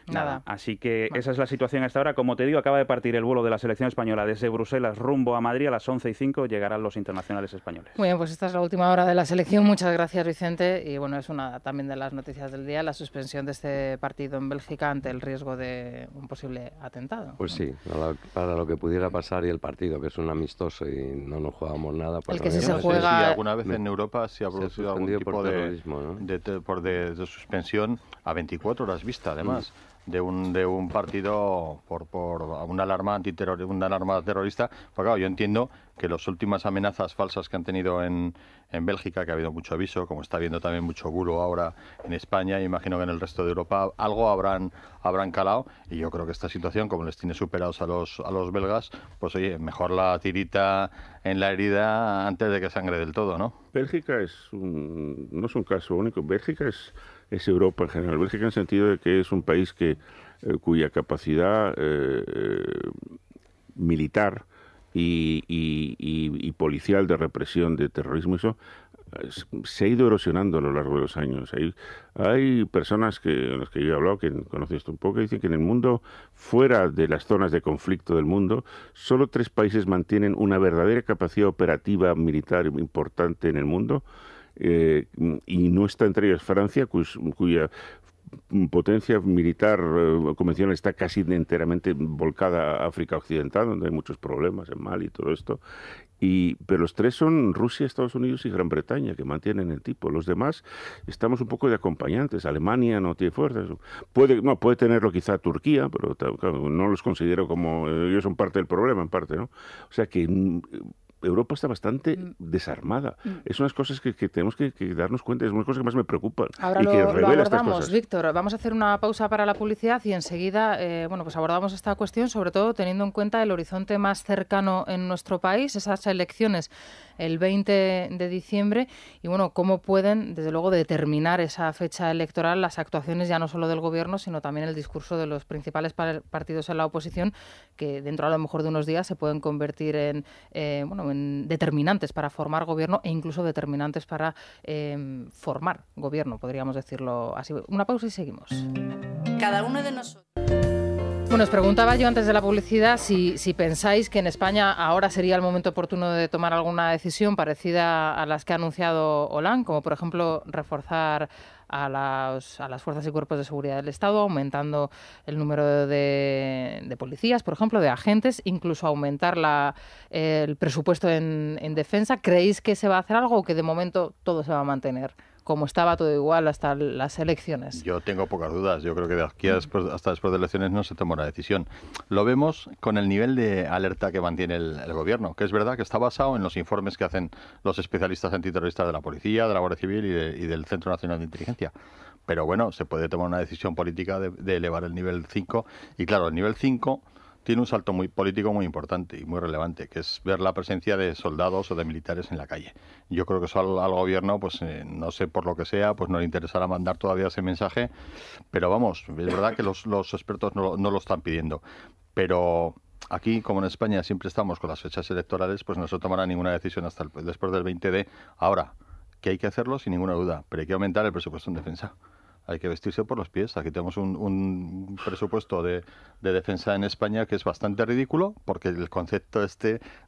nada. Así que esa es la situación hasta ahora. Como te digo, acaba de partir el vuelo de la selección española desde Bruselas rumbo a Madrid. A las 11:05 llegarán los internacionales españoles. Muy bien, pues esta es la última hora de la selección. Muchas gracias, Vicente. Y bueno, es una también de las noticias del día, la suspensión de este partido en Bélgica ante el riesgo de un posible atentado. Pues sí, para lo que pudiera pasar, y el partido, que es un amistoso y no nos jugábamos nada. El que sí se juega... No sé si alguna vez en Europa se ha producido algún tipo de suspensión a 24 horas vista, además. un partido por una alarma una alarma terrorista. Pues claro, yo entiendo que las últimas amenazas falsas que han tenido en Bélgica, que ha habido mucho aviso, como está habiendo también mucho bulo ahora en España, y imagino que en el resto de Europa algo habrán calado, y yo creo que esta situación, como les tiene superados a los belgas, pues oye, mejor la tirita en la herida antes de que sangre del todo, ¿no? Bélgica no es un caso único. Bélgica es Europa en general. Bélgica en el sentido de que es un país cuya capacidad militar y policial de represión de terrorismo, eso se ha ido erosionando a lo largo de los años. Hay personas con las que yo he hablado, que conoces esto un poco, que dicen que en el mundo, fuera de las zonas de conflicto del mundo, solo 3 países mantienen una verdadera capacidad operativa militar importante en el mundo, y no está entre ellos Francia, cuya potencia militar convencional está casi enteramente volcada a África Occidental, donde hay muchos problemas, en Mali y todo esto. Pero los 3 son Rusia, Estados Unidos y Gran Bretaña, que mantienen el tipo. Los demás estamos un poco de acompañantes. Alemania no tiene fuerzas. Puede tenerlo quizá Turquía, pero claro, no los considero como... ellos son parte del problema, en parte, ¿no? O sea que Europa está bastante desarmada. Es unas cosas que tenemos que darnos cuenta, es unas cosas que más me preocupan. Ahora y que lo revela estas abordamos, cosas. Víctor. Vamos a hacer una pausa para la publicidad y enseguida pues abordamos esta cuestión, sobre todo teniendo en cuenta el horizonte más cercano en nuestro país, esas elecciones el 20 de diciembre, y cómo pueden, desde luego, determinar esa fecha electoral las actuaciones ya no solo del Gobierno, sino también el discurso de los principales partidos en la oposición, que dentro a lo mejor de unos días se pueden convertir en determinantes para formar Gobierno e incluso determinantes para formar Gobierno, podríamos decirlo así. Una pausa y seguimos. Cada uno de nosotros. Bueno, os preguntaba yo antes de la publicidad si pensáis que en España ahora sería el momento oportuno de tomar alguna decisión parecida a las que ha anunciado Hollande, como por ejemplo reforzar a las fuerzas y cuerpos de seguridad del Estado, aumentando el número de policías, por ejemplo, de agentes, incluso aumentar el presupuesto en defensa. ¿Creéis que se va a hacer algo o que de momento todo se va a mantener como estaba, todo igual hasta las elecciones? Yo tengo pocas dudas. Yo creo que de aquí hasta después de elecciones no se toma una decisión. Lo vemos con el nivel de alerta que mantiene el Gobierno, que es verdad que está basado en los informes que hacen los especialistas antiterroristas de la Policía, de la Guardia Civil y del Centro Nacional de Inteligencia. Pero bueno, se puede tomar una decisión política de elevar el nivel 5. Y claro, el nivel 5 tiene un salto político muy importante y muy relevante, que es ver la presencia de soldados o de militares en la calle. Yo creo que eso al Gobierno, pues no sé por lo que sea, pues no le interesará mandar todavía ese mensaje, pero vamos, es verdad que los expertos no lo están pidiendo. Pero aquí, como en España siempre estamos con las fechas electorales, pues no se tomará ninguna decisión hasta después del 20 de... Ahora, que hay que hacerlo sin ninguna duda, pero hay que aumentar el presupuesto en defensa. Hay que vestirse por los pies. Aquí tenemos un presupuesto de defensa en España que es bastante ridículo, porque el concepto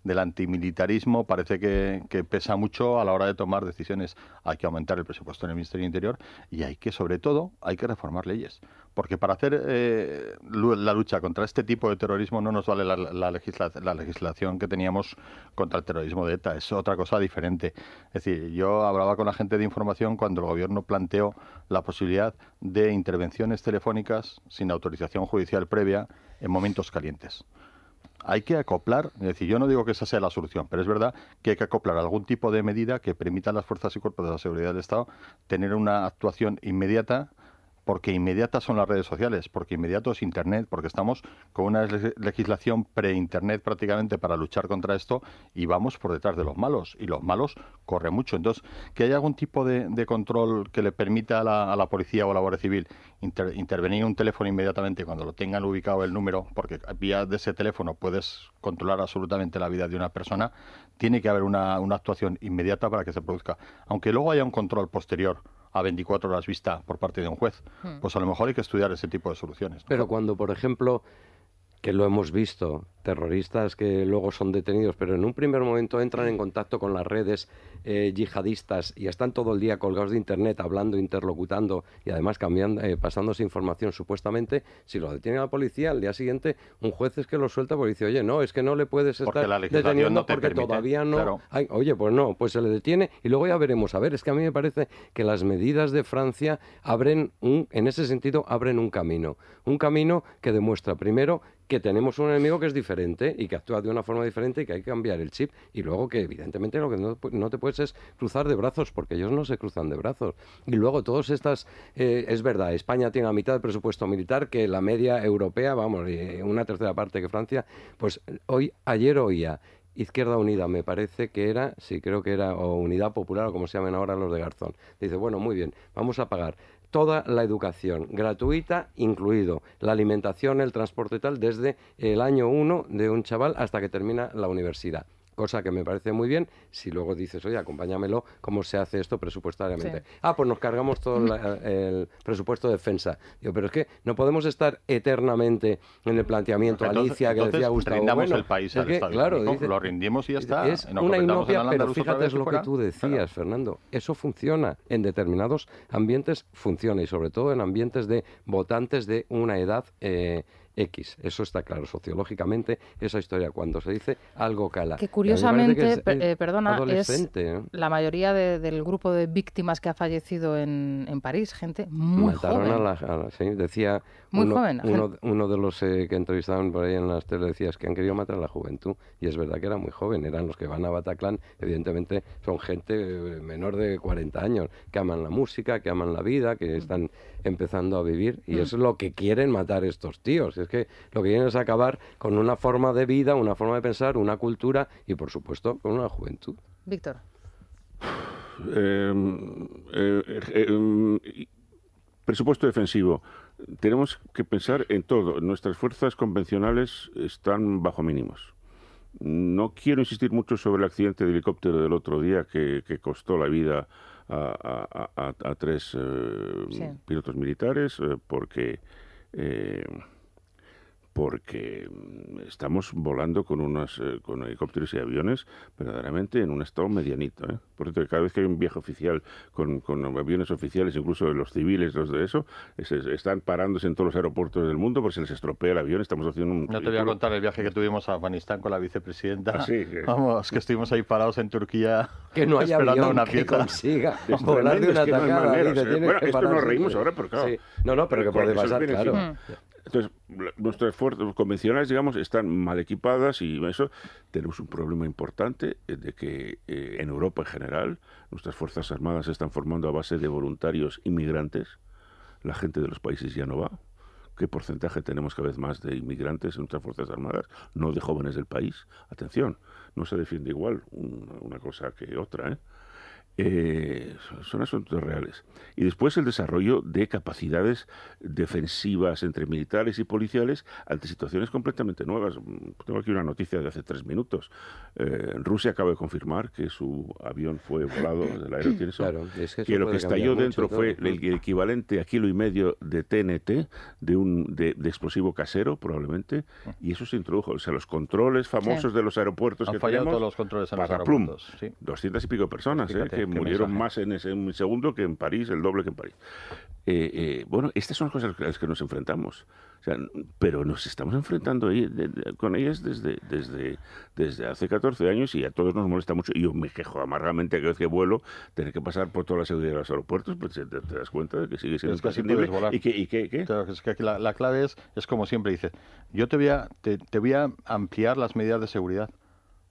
del antimilitarismo parece que pesa mucho a la hora de tomar decisiones. Hay que aumentar el presupuesto en el Ministerio del Interior y sobre todo, hay que reformar leyes. Porque para hacer la lucha contra este tipo de terrorismo no nos vale la legislación que teníamos contra el terrorismo de ETA. Es otra cosa diferente. Es decir, yo hablaba con la gente de información cuando el Gobierno planteó la posibilidad de intervenciones telefónicas sin autorización judicial previa en momentos calientes. Hay que acoplar, es decir, yo no digo que esa sea la solución, pero es verdad que hay que acoplar algún tipo de medida que permita a las fuerzas y cuerpos de la seguridad del Estado tener una actuación inmediata, porque inmediatas son las redes sociales, porque inmediato es Internet, porque estamos con una legislación pre-Internet prácticamente para luchar contra esto y vamos por detrás de los malos, y los malos corren mucho. Entonces, que haya algún tipo de control que le permita a la policía o a la Guardia Civil intervenir en un teléfono inmediatamente cuando lo tengan ubicado el número, porque vía de ese teléfono puedes controlar absolutamente la vida de una persona, tiene que haber una actuación inmediata para que se produzca. Aunque luego haya un control posterior a 24 horas vista por parte de un juez, pues a lo mejor hay que estudiar ese tipo de soluciones, ¿no? Pero cuando, por ejemplo, que lo hemos visto, terroristas que luego son detenidos, pero en un primer momento entran en contacto con las redes yihadistas y están todo el día colgados de internet, hablando, interlocutando y además pasándose información supuestamente, si lo detiene la policía, al día siguiente un juez es que lo suelta porque dice, oye, no, es que no le puedes estar deteniendo no porque permite, todavía no... Claro. Ay, oye, pues no, pues se le detiene y luego ya veremos. A ver, es que a mí me parece que las medidas de Francia en ese sentido, abren un camino que demuestra primero que tenemos un enemigo que es diferente y que actúa de una forma diferente y que hay que cambiar el chip, y luego que evidentemente lo que no te puedes es cruzar de brazos, porque ellos no se cruzan de brazos. Y luego todas estas, es verdad, España tiene la mitad del presupuesto militar que la media europea, vamos, una tercera parte que Francia. Pues ayer oía Izquierda Unida, me parece que era, sí, creo que era, o Unidad Popular, o como se llaman ahora los de Garzón. Dice, bueno, muy bien, vamos a pagar toda la educación gratuita, incluido la alimentación, el transporte tal, desde el año 1 de un chaval hasta que termina la universidad. Cosa que me parece muy bien, si luego dices, oye, acompáñamelo, ¿cómo se hace esto presupuestariamente? Sí. Pues nos cargamos todo el presupuesto de defensa. Digo, pero es que no podemos estar eternamente en el planteamiento, Alicia, que decía Gustavo. Rindamos el país al Estado. Claro, lo rindimos y ya está. Es una inopia, pero fíjate, es lo que tú decías, Fernando. Eso funciona en determinados ambientes, funciona, y sobre todo en ambientes de votantes de una edad X, eso está claro, sociológicamente esa historia cuando se dice algo cala. Que curiosamente, perdona, es la mayoría del grupo de víctimas que ha fallecido en París, gente muy joven. Sí, decía muy uno de los que entrevistaban por ahí en las tele, decía, es que han querido matar a la juventud, y es verdad que era muy joven, eran los que van a Bataclan, evidentemente son gente menor de 40 años, que aman la música, que aman la vida, que están empezando a vivir, y eso es lo que quieren matar estos tíos. Es que lo que quieren es acabar con una forma de vida, una forma de pensar, una cultura y, por supuesto, con una juventud. Víctor. Presupuesto defensivo. Tenemos que pensar en todo. Nuestras fuerzas convencionales están bajo mínimos. No quiero insistir mucho sobre el accidente de helicóptero del otro día que costó la vida a 3 pilotos militares, porque estamos volando con helicópteros y aviones verdaderamente en un estado medianito. Por cierto, cada vez que hay un viaje oficial con aviones oficiales, incluso los civiles, los de eso, están parándose en todos los aeropuertos del mundo porque se les estropea el avión. Estamos haciendo un... No te voy a contar el viaje que tuvimos a Afganistán con la vicepresidenta. Sí, Vamos, que estuvimos ahí parados en Turquía que no haya esperando avión una que pieza. Consiga volar de una atacada. Bueno, esto nos reímos ahora, pero claro. Sí. No, pero que puede pasar, claro. Entonces, nuestras fuerzas convencionales, digamos, están mal equipadas, y eso tenemos un problema importante de que en Europa en general nuestras fuerzas armadas se están formando a base de voluntarios inmigrantes. La gente de los países ya no va. ¿Qué porcentaje tenemos cada vez más de inmigrantes en nuestras fuerzas armadas? No de jóvenes del país. Atención, no se defiende igual una cosa que otra, son asuntos reales. Y después el desarrollo de capacidades defensivas entre militares y policiales ante situaciones completamente nuevas. Tengo aquí una noticia de hace 3 minutos. Rusia acaba de confirmar que su avión fue volado desde el aeropuerto. Claro, que lo que estalló dentro fue el equivalente a 1,5 kilos de TNT, de explosivo casero, probablemente, y eso se introdujo. O sea, los controles famosos de los aeropuertos han que fallado tenemos, todos los controles en los aeropuertos. Sí. 200 y pico personas, Fíjate, que murieron más en un segundo que en París, el doble que en París. Bueno, estas son cosas a las que nos enfrentamos. O sea, pero nos estamos enfrentando con ellas desde hace 14 años, y a todos nos molesta mucho. Y yo me quejo amargamente cada vez que vuelo tener que pasar por toda la seguridad de los aeropuertos, pues te das cuenta de que sigue siendo imprescindible. ¿Y claro, es que aquí la clave es como siempre dices, yo te voy a ampliar las medidas de seguridad,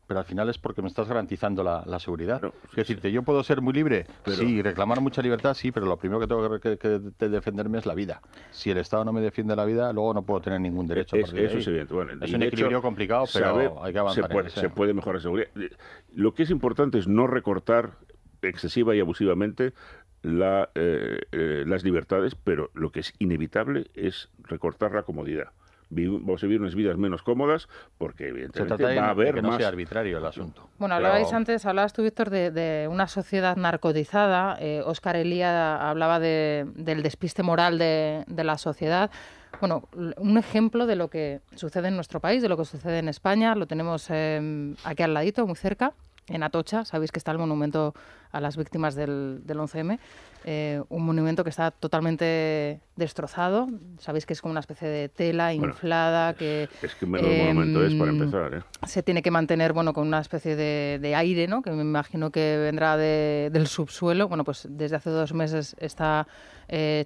pero al final es porque me estás garantizando la seguridad. Claro, es decir, yo puedo ser muy libre, sí, reclamar mucha libertad, sí, pero lo primero que tengo que defenderme es la vida. Si el Estado no me defiende la vida, luego no puedo tener ningún derecho. Eso es evidente. Bueno, es un equilibrio complicado, pero hay que avanzar. Se puede mejorar la seguridad. Lo que es importante es no recortar excesiva y abusivamente las libertades, pero lo que es inevitable es recortar la comodidad. vamos a vivir unas vidas menos cómodas, porque evidentemente va a haber que no más... sea arbitrario el asunto. Bueno, hablabas tú, Víctor, de una sociedad narcotizada. Óscar Elía hablaba del despiste moral de la sociedad. Bueno, un ejemplo de lo que sucede en nuestro país, de lo que sucede en España, lo tenemos aquí al ladito, muy cerca, en Atocha. Sabéis que está el monumento a las víctimas del 11M, un monumento que está totalmente destrozado. Sabéis que es como una especie de tela inflada. Es que menos monumento es para empezar. Se tiene que mantener con una especie de aire, ¿no? Que me imagino que vendrá del subsuelo. Bueno, pues desde hace 2 meses está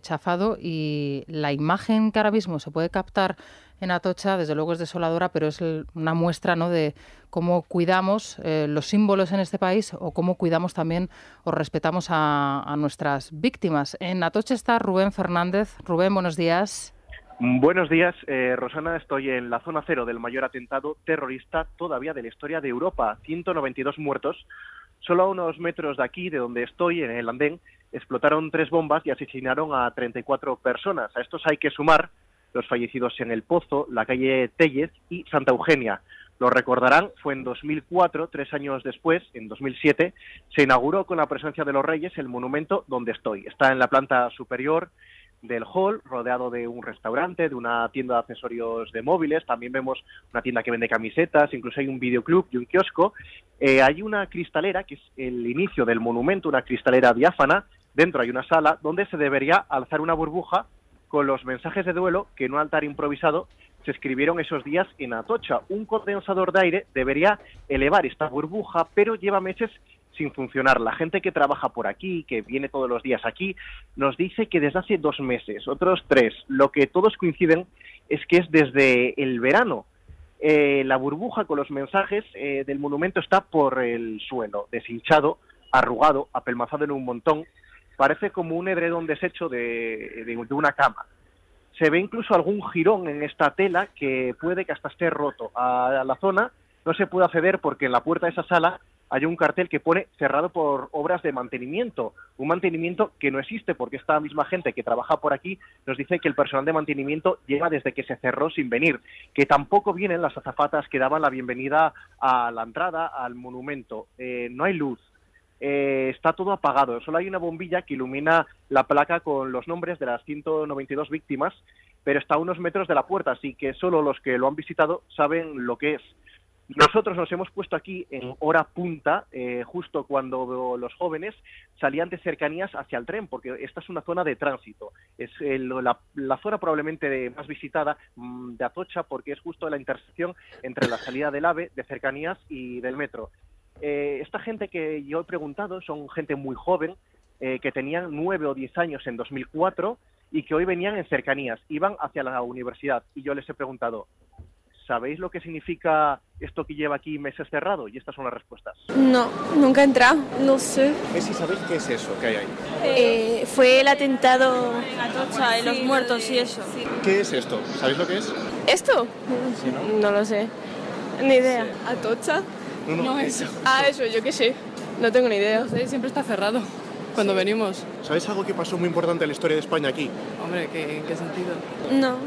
chafado, y la imagen que ahora mismo se puede captar en Atocha, desde luego es desoladora, pero es una muestra, ¿no?, de cómo cuidamos los símbolos en este país, o cómo cuidamos también o respetamos a nuestras víctimas. En Atocha está Rubén Fernández. Rubén, buenos días. Buenos días, Rosana. Estoy en la zona cero del mayor atentado terrorista todavía de la historia de Europa. 192 muertos. Solo a unos metros de aquí, de donde estoy, en el andén, explotaron 3 bombas y asesinaron a 34 personas. A estos hay que sumar los fallecidos en El Pozo, la calle Tellez y Santa Eugenia. Lo recordarán, fue en 2004, 3 años después, en 2007, se inauguró con la presencia de los Reyes el monumento donde estoy. Está en la planta superior del hall, rodeado de un restaurante, de una tienda de accesorios de móviles. También vemos una tienda que vende camisetas, incluso hay un videoclub y un kiosco. Hay una cristalera, que es el inicio del monumento, una cristalera diáfana. Dentro hay una sala donde se debería alzar una burbuja con los mensajes de duelo que en un altar improvisado se escribieron esos días en Atocha. Un condensador de aire debería elevar esta burbuja, pero lleva meses sin funcionar. La gente que trabaja por aquí, que viene todos los días aquí, nos dice que desde hace 2 meses, otros 3. Lo que todos coinciden es que es desde el verano. La burbuja con los mensajes del monumento está por el suelo, deshinchado, arrugado, apelmazado en un montón. Parece como un edredón deshecho de una cama. Se ve incluso algún jirón en esta tela que puede que hasta esté roto. A la zona no se puede acceder porque en la puerta de esa sala hay un cartel que pone cerrado por obras de mantenimiento. Un mantenimiento que no existe, porque esta misma gente que trabaja por aquí nos dice que el personal de mantenimiento lleva desde que se cerró sin venir, que tampoco vienen las azafatas que daban la bienvenida a la entrada al monumento. No hay luz. Está todo apagado, solo hay una bombilla que ilumina la placa con los nombres de las 192 víctimas, pero está a unos metros de la puerta, así que solo los que lo han visitado saben lo que es. Nosotros nos hemos puesto aquí en hora punta, justo cuando los jóvenes salían de cercanías hacia el tren, porque esta es una zona de tránsito. Es la zona probablemente más visitada de Atocha, porque es justo la intersección entre la salida del AVE, de cercanías y del metro. Esta gente que yo he preguntado son gente muy joven, que tenían 9 o 10 años en 2004 y que hoy venían en cercanías, iban hacia la universidad. Y yo les he preguntado, ¿sabéis lo que significa esto que lleva aquí meses cerrado? Y estas son las respuestas. No, nunca he entrado, no sé. ¿Si sabéis qué es eso que hay ahí? Fue el atentado en Atocha, los muertos y eso. Sí. ¿Qué es esto? ¿Sabéis lo que es? ¿Esto? Sí, ¿no? No lo sé, ni idea. Sí. ¿Atocha? No, eso. Eso, yo qué sé. No tengo ni idea. No sé, siempre está cerrado cuando venimos. ¿Sabéis algo que pasó muy importante en la historia de España aquí? Hombre, ¿en qué sentido? No.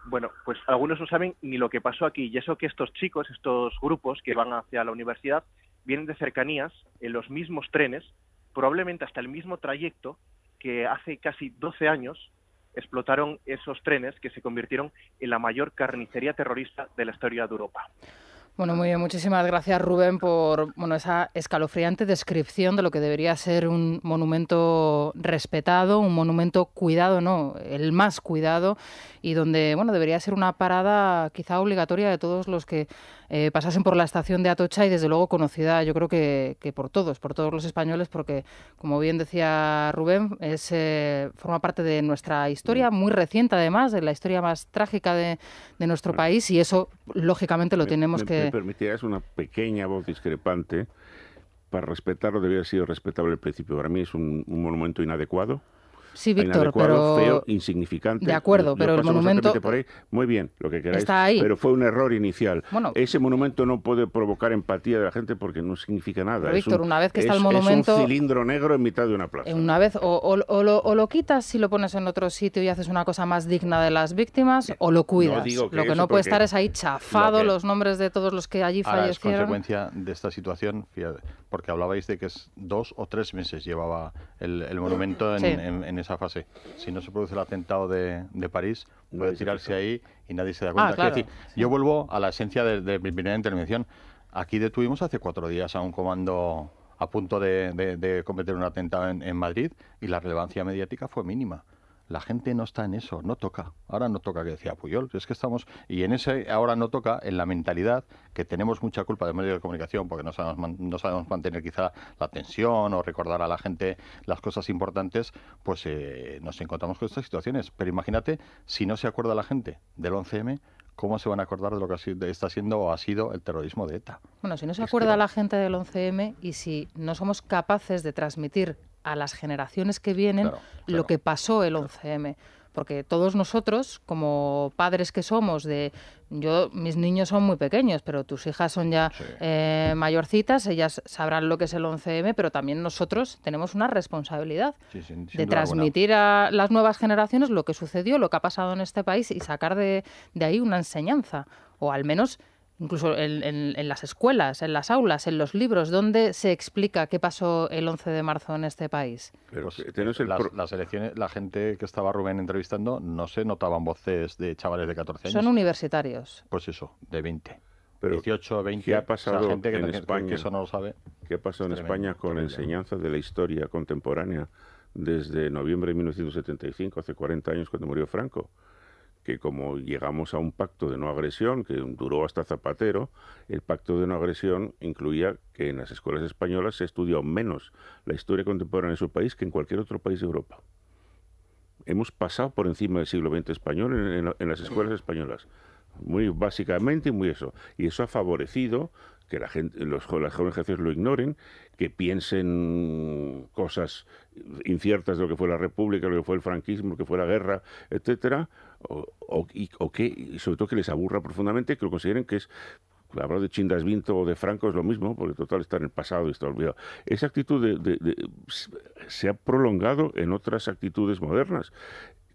Bueno, pues algunos no saben ni lo que pasó aquí, y eso que estos chicos, estos grupos que van hacia la universidad, vienen de cercanías, en los mismos trenes, probablemente hasta el mismo trayecto que hace casi 12 años explotaron esos trenes que se convirtieron en la mayor carnicería terrorista de la historia de Europa. Bueno, muy bien, muchísimas gracias, Rubén, por esa escalofriante descripción de lo que debería ser un monumento respetado, un monumento cuidado, no, el más cuidado, y donde debería ser una parada quizá obligatoria de todos los que pasasen por la estación de Atocha, y desde luego conocida, yo creo que por todos los españoles, porque, como bien decía Rubén, forma parte de nuestra historia, muy reciente además, de la historia más trágica de nuestro país, y eso, lógicamente, lo tenemos que... ¿Me permitirás una pequeña voz discrepante? Para respetarlo debería haber sido respetable al principio. Para mí es un monumento inadecuado. Sí, Víctor, inadecuado, pero... feo, insignificante. De acuerdo, pero el monumento... Por ahí. Muy bien, lo que queráis. Está ahí. Pero fue un error inicial. Bueno, ese monumento no puede provocar empatía de la gente porque no significa nada. Pero, Víctor, una vez que está el monumento... Es un cilindro negro en mitad de una plaza. Una vez o lo quitas si lo pones en otro sitio y haces una cosa más digna de las víctimas, o lo cuidas. Lo que no puede estar es ahí chafado los nombres de todos los que allí fallecieron. Es consecuencia de esta situación, fíjate, porque hablabais de que es 2 o 3 meses llevaba el monumento en esa fase. Si no se produce el atentado de París, puede tirarse ahí y nadie se da cuenta. Claro, decir, yo vuelvo a la esencia de mi primera intervención. Aquí detuvimos hace 4 días a un comando a punto de cometer un atentado en Madrid y la relevancia mediática fue mínima. La gente no está en eso, no toca. Ahora no toca, que decía Puyol. Es que estamos... Y en ese ahora no toca, en la mentalidad, que tenemos mucha culpa de medios de comunicación porque no sabemos mantener quizá la tensión o recordar a la gente las cosas importantes, pues nos encontramos con estas situaciones. Pero imagínate, si no se acuerda la gente del 11M, ¿cómo se van a acordar de lo que está siendo o ha sido el terrorismo de ETA? Bueno, si no se acuerda la gente del 11M y si no somos capaces de transmitir a las generaciones que vienen lo que pasó el 11M. Porque todos nosotros, como padres que somos, mis niños son muy pequeños, pero tus hijas son ya mayorcitas, ellas sabrán lo que es el 11M, pero también nosotros tenemos una responsabilidad de transmitir a las nuevas generaciones lo que sucedió, lo que ha pasado en este país y sacar de ahí una enseñanza, o al menos... Incluso en las escuelas, en las aulas, en los libros, ¿dónde se explica qué pasó el 11 de marzo en este país? Pero las elecciones, la gente que estaba Rubén entrevistando, no se notaban voces de chavales de 14 años. Son universitarios. Pues eso, de 20. Pero 18, 20. ¿Qué ha pasado gente en España? Que eso no lo sabe. ¿Qué ha pasado en España con la enseñanza de la historia contemporánea desde noviembre de 1975, hace 40 años cuando murió Franco? Que como llegamos a un pacto de no agresión, que duró hasta Zapatero, el pacto de no agresión incluía que en las escuelas españolas se estudió menos la historia contemporánea de su país que en cualquier otro país de Europa. Hemos pasado por encima del siglo XX español en las escuelas españolas, muy básicamente, muy eso. Y eso ha favorecido que la gente, las jóvenes generaciones lo ignoren, que piensen cosas inciertas de lo que fue la República, lo que fue el franquismo, lo que fue la guerra, etcétera, y sobre todo que les aburra profundamente, que lo consideren que es... Hablar de Chindas Vinto o de Franco es lo mismo, porque total está en el pasado y está olvidado. Esa actitud se ha prolongado en otras actitudes modernas.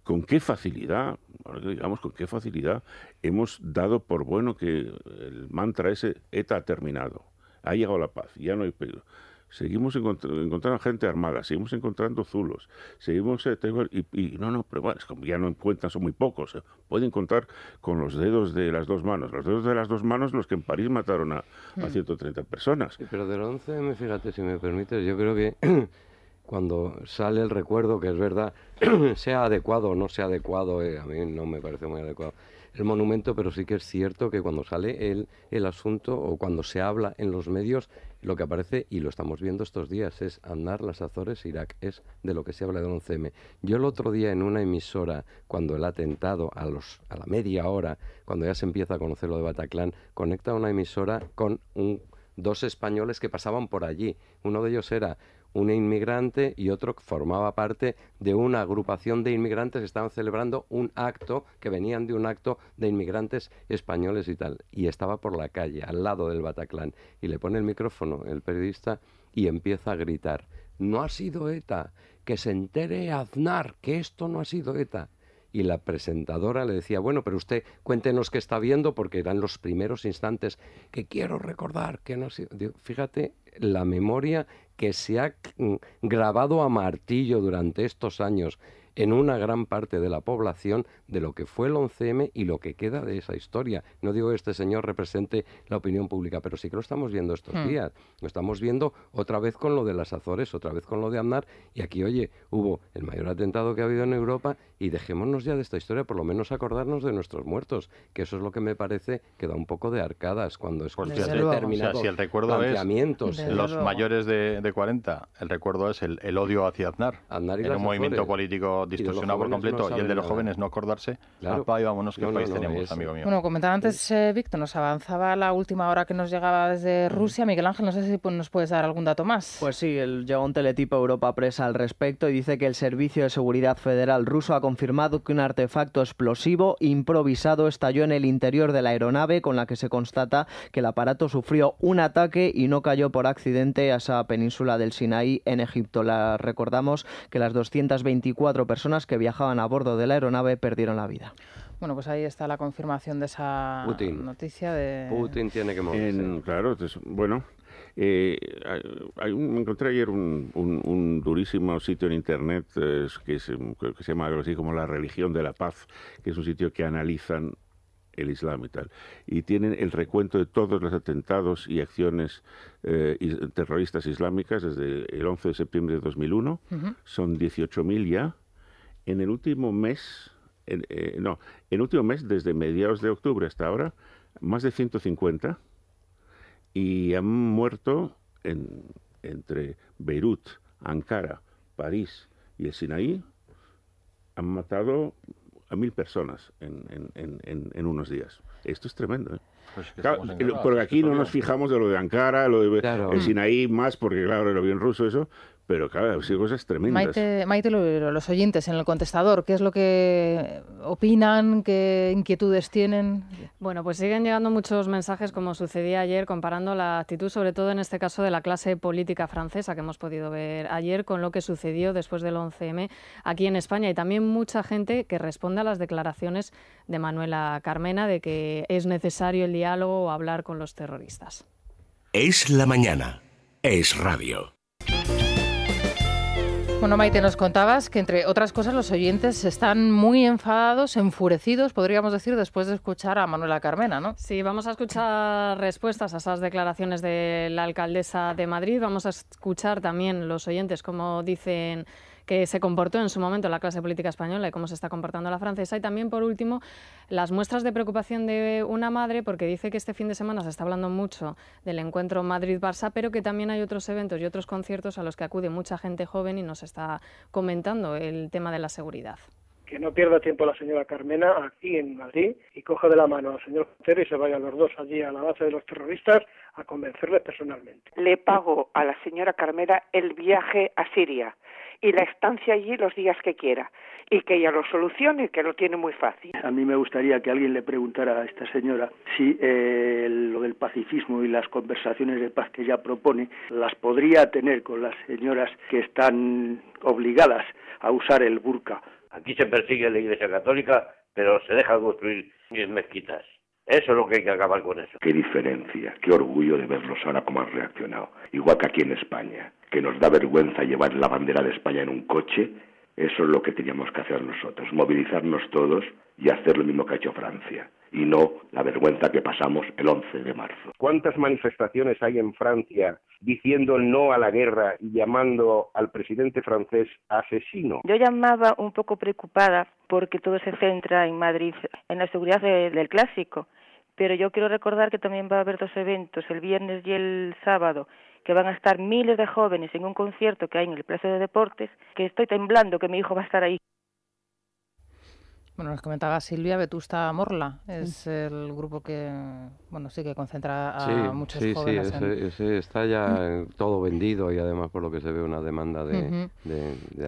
¿Con qué facilidad, digamos, con qué facilidad hemos dado por bueno que el mantra ese ETA ha terminado? Ha llegado la paz, ya no hay peligro. Seguimos encontrando gente armada, seguimos encontrando zulos, seguimos... pero bueno, es como ya no encuentran, son muy pocos. Pueden contar con los dedos de las dos manos. Los dedos de las dos manos los que en París mataron a 130 personas. Sí, pero del 11M, fíjate, si me permites, yo creo que cuando sale el recuerdo, que es verdad, sea adecuado o no sea adecuado, a mí no me parece muy adecuado el monumento, pero sí que es cierto que cuando sale el asunto o cuando se habla en los medios, lo que aparece, y lo estamos viendo estos días, es Aznar, las Azores, Irak, es de lo que se habla del 11M. Yo el otro día en una emisora, cuando el atentado, a la media hora, cuando ya se empieza a conocer lo de Bataclan, conecta una emisora con dos españoles que pasaban por allí. Uno de ellos era un inmigrante y otro que formaba parte de una agrupación de inmigrantes que estaban celebrando un acto, que venían de un acto de inmigrantes españoles y tal. Y estaba por la calle, al lado del Bataclan. Y le pone el micrófono el periodista y empieza a gritar: «No ha sido ETA, que se entere Aznar, que esto no ha sido ETA». Y la presentadora le decía: «Bueno, pero usted cuéntenos qué está viendo», porque eran los primeros instantes, que quiero recordar que no ha sido... Digo, fíjate la memoria que se ha grabado a martillo durante estos años en una gran parte de la población de lo que fue el 11M y lo que queda de esa historia. No digo que este señor represente la opinión pública, pero sí que lo estamos viendo estos días. Lo estamos viendo otra vez con lo de las Azores, otra vez con lo de Aznar, y aquí, oye, hubo el mayor atentado que ha habido en Europa, y dejémonos ya de esta historia, por lo menos acordarnos de nuestros muertos, que eso es lo que me parece que da un poco de arcadas cuando escuchas determinados si el recuerdo planteamientos. Es los mayores de 40, el recuerdo es el odio hacia Aznar, y en un movimiento político quedado distorsionado por completo, y el de los jóvenes no acordarse, papá, y vámonos, ¿qué país tenemos, amigo mío? Bueno, comentaba antes, Víctor, nos avanzaba la última hora que nos llegaba desde Rusia. Miguel Ángel, no sé si nos puedes dar algún dato más. Pues sí, llegó un teletipo Europa Press al respecto y dice que el Servicio de Seguridad Federal ruso ha confirmado que un artefacto explosivo improvisado estalló en el interior de la aeronave, con la que se constata que el aparato sufrió un ataque y no cayó por accidente a esa península del Sinaí en Egipto. Recordamos que las 224 personas que viajaban a bordo de la aeronave perdieron la vida. Bueno, pues ahí está la confirmación de esa noticia de... Putin tiene que morirse. Claro, entonces, bueno... me encontré ayer un durísimo sitio en internet que se llama algo así como La Religión de la Paz, que es un sitio que analizan el Islam y tal, y tienen el recuento de todos los atentados y acciones terroristas islámicas desde el 11 de septiembre de 2001. Son 18.000 ya. En el último mes, desde mediados de octubre hasta ahora, más de 150, y han muerto entre Beirut, Ankara, París y el Sinaí, han matado a 1.000 personas en unos días. Esto es tremendo, ¿eh? Pues claro, porque aquí no nos fijamos de lo de Ankara, lo de el Sinaí más, porque claro, lo vi en ruso eso, pero claro, han sido cosas tremendas. Maite, los oyentes en el contestador, ¿qué es lo que opinan? ¿Qué inquietudes tienen? Bueno, pues siguen llegando muchos mensajes, como sucedía ayer, comparando la actitud, sobre todo en este caso, de la clase política francesa que hemos podido ver ayer con lo que sucedió después del 11M aquí en España, y también mucha gente que responde a las declaraciones de Manuela Carmena de que es necesario el diálogo o hablar con los terroristas. Es la mañana. Es radio. Bueno, Maite, nos contabas que, entre otras cosas, los oyentes están muy enfadados, enfurecidos, podríamos decir, después de escuchar a Manuela Carmena, ¿no? Sí, vamos a escuchar respuestas a esas declaraciones de la alcaldesa de Madrid. Vamos a escuchar también los oyentes cómo dicen que se comportó en su momento la clase política española y cómo se está comportando la francesa. Y también, por último, las muestras de preocupación de una madre, porque dice que este fin de semana se está hablando mucho del encuentro Madrid-Barça, pero que también hay otros eventos y otros conciertos a los que acude mucha gente joven, y nos está comentando el tema de la seguridad. Que no pierda tiempo la señora Carmena aquí en Madrid y coja de la mano al señor Montero y se vayan los dos allí a la base de los terroristas a convencerles personalmente. Le pago a la señora Carmena el viaje a Siria y la estancia allí los días que quiera, y que ella lo solucione, que lo tiene muy fácil. A mí me gustaría que alguien le preguntara a esta señora si lo del pacifismo y las conversaciones de paz que ella propone las podría tener con las señoras que están obligadas a usar el burka. Aquí se persigue la Iglesia Católica, pero se dejan construir mezquitas. Eso es lo que hay que acabar con eso. Qué diferencia, qué orgullo de verlos ahora cómo han reaccionado. Igual que aquí en España, que nos da vergüenza llevar la bandera de España en un coche. Eso es lo que teníamos que hacer nosotros, movilizarnos todos y hacer lo mismo que ha hecho Francia, y no la vergüenza que pasamos el 11 de marzo. ¿Cuántas manifestaciones hay en Francia diciendo no a la guerra y llamando al presidente francés asesino? Yo llamaba un poco preocupada porque todo se centra en Madrid, en la seguridad del Clásico, pero yo quiero recordar que también va a haber dos eventos, el viernes y el sábado, que van a estar miles de jóvenes en un concierto que hay en el Palacio de Deportes, que estoy temblando que mi hijo va a estar ahí. Bueno, nos comentaba Silvia, Vetusta Morla, es el grupo que, bueno, sí que concentra a muchos jóvenes. Sí, está ya todo vendido, y además por lo que se ve una demanda de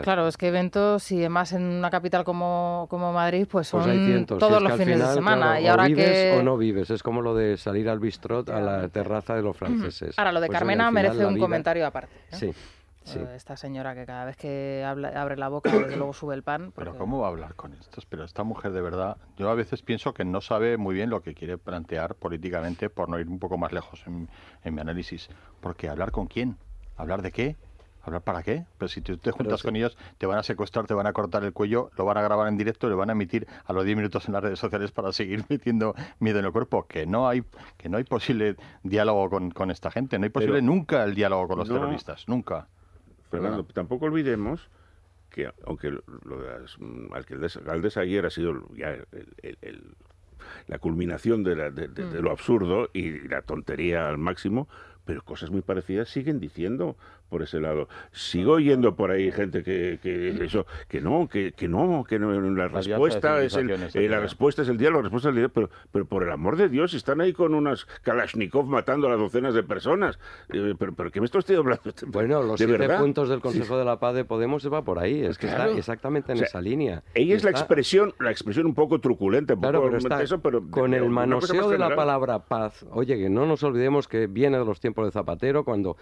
Claro, es que eventos, y además en una capital como Madrid, pues son hay cientos, todos los fines de semana. Claro, y ahora o vives que... o no vives, es como lo de salir al bistrot, a la terraza de los franceses. Ahora, lo de Carmena merece un comentario aparte, ¿no? Sí. Sí. Esta señora que cada vez que abre la boca, desde luego sube el pan. Porque... Pero ¿cómo va a hablar con estos? Pero esta mujer, de verdad, yo a veces pienso que no sabe muy bien lo que quiere plantear políticamente, por no ir un poco más lejos en mi análisis. Porque ¿hablar con quién? ¿Hablar de qué? ¿Hablar para qué? Pero si tú te juntas con ellos, te van a secuestrar, te van a cortar el cuello, lo van a grabar en directo y lo van a emitir a los 10 minutos en las redes sociales para seguir metiendo miedo en el cuerpo. Que no hay posible diálogo con esta gente. No hay posible nunca el diálogo con los terroristas. Nunca. Fernando, tampoco olvidemos que, aunque lo de las alcaldesa ayer ha sido ya la culminación de lo absurdo y la tontería al máximo, pero cosas muy parecidas siguen diciendo por ese lado. Sigo oyendo por ahí gente que la respuesta es el diálogo, pero por el amor de Dios, están ahí con unas Kalashnikov matando a las docenas de personas. ¿Pero qué me estoy hablando? Bueno, los 7 puntos del Consejo de la Paz de Podemos va por ahí, es que está exactamente en esa línea. Ella es la expresión un poco truculenta, pero con el manoseo de la palabra paz. Oye, que no nos olvidemos que viene de los tiempos de Zapatero, cuando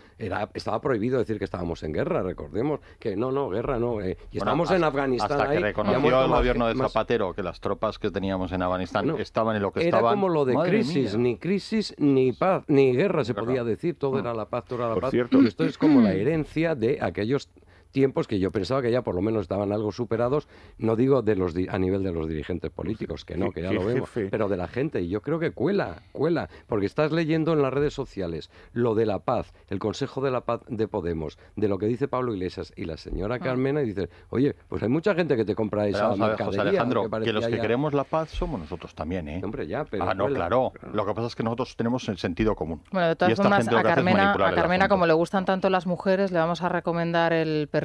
estaba prohibido decir que estábamos en guerra, recordemos que no, guerra no. Y estamos en Afganistán. Hasta que reconoció el gobierno de Zapatero que las tropas que teníamos en Afganistán estaban en lo que estaban. Era como lo de crisis, ni crisis, ni paz, ni guerra se podía decir, todo era la paz, todo era la paz. Y esto es como la herencia de aquellos tiempos que yo pensaba que ya por lo menos estaban algo superados, no digo a nivel de los dirigentes políticos, que ya lo vemos, pero de la gente, y yo creo que cuela, porque estás leyendo en las redes sociales lo de la paz, el Consejo de la Paz de Podemos, de lo que dice Pablo Iglesias y la señora Carmena, y dices, oye, pues hay mucha gente que te compra esa mercadería. José Alejandro, que los que queremos la paz somos nosotros también, ¿eh? Hombre, ya, pero no, claro, lo que pasa es que nosotros tenemos el sentido común. Bueno, de todas formas, a Carmena, como le gustan tanto las mujeres, le vamos a recomendar el perfil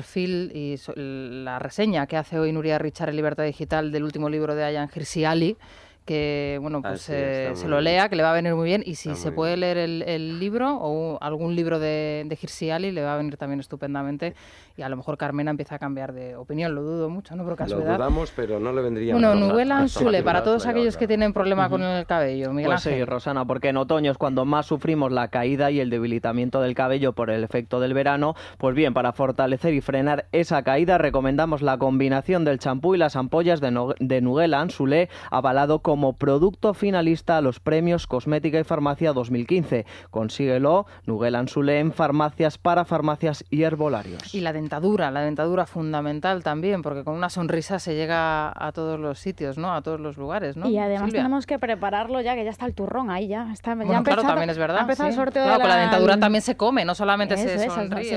y la reseña que hace hoy Nuria Richard en Libertad Digital del último libro de Ayaan Hirsi Ali, que se lo lea, que le va a venir muy bien, y si se puede leer el libro o algún libro de Hirsi Ali, le va a venir también estupendamente, y a lo mejor Carmena empieza a cambiar de opinión, lo dudo mucho, ¿no? Por casualidad. Lo dudamos, pero no le vendría. Bueno, Nuguela Ansule, para todos aquellos que tienen problema con el cabello, Miguel Ángel. Sí, Rosana, porque en otoño es cuando más sufrimos la caída y el debilitamiento del cabello por el efecto del verano. Pues bien, para fortalecer y frenar esa caída, recomendamos la combinación del champú y las ampollas de Nuguela Ansule, avalado como producto finalista a los premios Cosmética y Farmacia 2015. Consíguelo, Nuguela Ansule, en farmacias, para farmacias y herbolarios. Y la dentadura fundamental también, porque con una sonrisa se llega a todos los sitios, ¿no? A todos los lugares, ¿no? Y además Silvia, tenemos que prepararlo ya, que ya está el turrón ahí, ya está. Bueno, ya claro, también es verdad. Ha empezado el sorteo claro, de con la dentadura también se come, no solamente se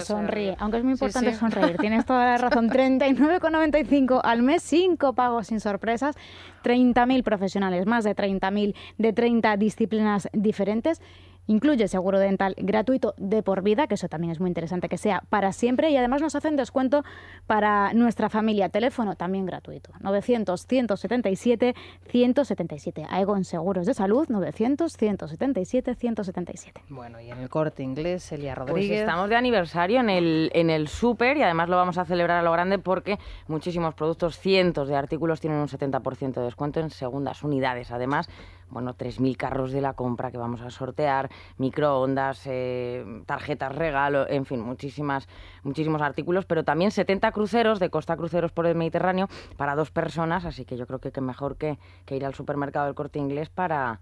sonríe. Aunque es muy importante sonreír. Tienes toda la razón. 39,95 al mes, sin copagos, sin sorpresas. 30.000 profesionales, más de 30.000 de 30 disciplinas diferentes. Incluye seguro dental gratuito de por vida, que eso también es muy interesante que sea para siempre, y además nos hacen descuento para nuestra familia. Teléfono también gratuito, 900-177-177. Aegon Seguros de Salud, 900-177-177. Bueno, y en el Corte Inglés, Elia Rodríguez. Pues estamos de aniversario en el súper, y además lo vamos a celebrar a lo grande porque muchísimos productos, cientos de artículos tienen un 70% de descuento en segundas unidades. Además, 3.000 carros de la compra que vamos a sortear, microondas, tarjetas regalo, en fin, muchísimos artículos, pero también 70 cruceros de Costa Cruceros por el Mediterráneo para 2 personas, así que yo creo que mejor que ir al supermercado del Corte Inglés para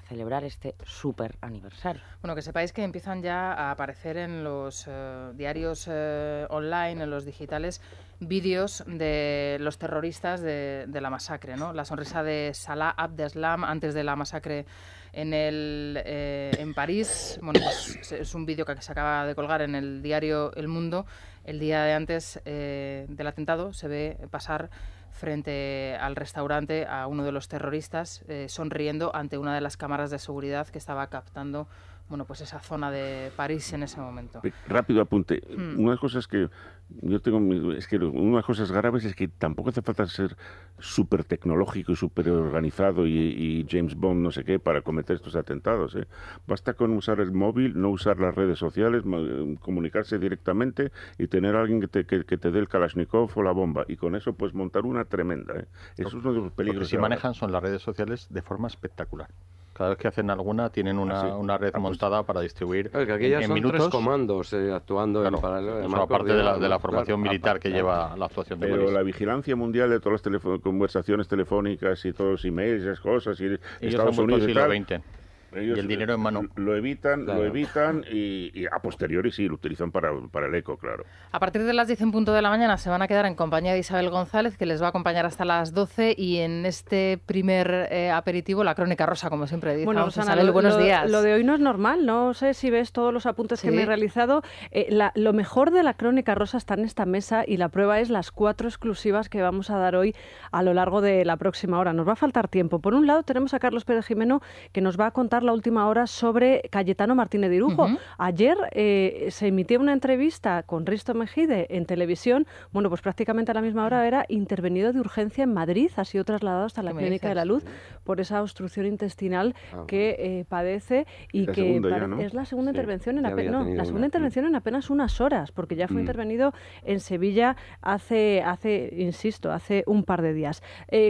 celebrar este súper aniversario. Bueno, que sepáis que empiezan ya a aparecer en los diarios online, en los digitales, vídeos de los terroristas de la masacre, ¿no? La sonrisa de Salah Abdeslam antes de la masacre en París. Bueno, pues es un vídeo que se acaba de colgar en el diario El Mundo. El día de antes del atentado se ve pasar frente al restaurante a uno de los terroristas sonriendo ante una de las cámaras de seguridad que estaba captando pues esa zona de París en ese momento. Rápido apunte. Una de las cosas que yo tengo, una de las cosas graves es que tampoco hace falta ser súper tecnológico y súper organizado y James Bond no sé qué para cometer estos atentados. Basta con usar el móvil, no usar las redes sociales, comunicarse directamente y tener a alguien que te dé el Kalashnikov o la bomba, y con eso pues montar una tremenda. Eso es uno de los peligros. Lo que sí manejan son las redes sociales de forma espectacular. Cada vez que hacen alguna tienen una red montada para distribuir que aquí ya en son minutos. 3 comandos actuando en paralelo. Eso aparte de la formación militar que lleva la actuación de Pero París. la vigilancia mundial de todas las conversaciones telefónicas y todos los emails, esas cosas, y Estados Unidos y tal, ellos y el dinero en mano. Lo evitan y a posteriori sí lo utilizan para el eco, claro. A partir de las 10 en punto de la mañana se van a quedar en compañía de Isabel González, que les va a acompañar hasta las 12, y en este primer aperitivo la crónica rosa, como siempre dice. Bueno, Rosana, Isabel, buenos días. Lo de hoy no es normal, no sé si ves todos los apuntes que me he realizado. Lo mejor de la crónica rosa está en esta mesa, y la prueba es las 4 exclusivas que vamos a dar hoy a lo largo de la próxima hora. Nos va a faltar tiempo. Por un lado tenemos a Carlos Pérez Jimeno, que nos va a contar contar la última hora sobre Cayetano Martínez de Irujo. Ayer se emitía una entrevista con Risto Mejide en televisión. Bueno, pues prácticamente a la misma hora era intervenido de urgencia en Madrid. Ha sido trasladado hasta la Clínica de la Luz por esa obstrucción intestinal que padece y que es la segunda intervención en apenas unas horas, porque ya fue intervenido en Sevilla hace un par de días.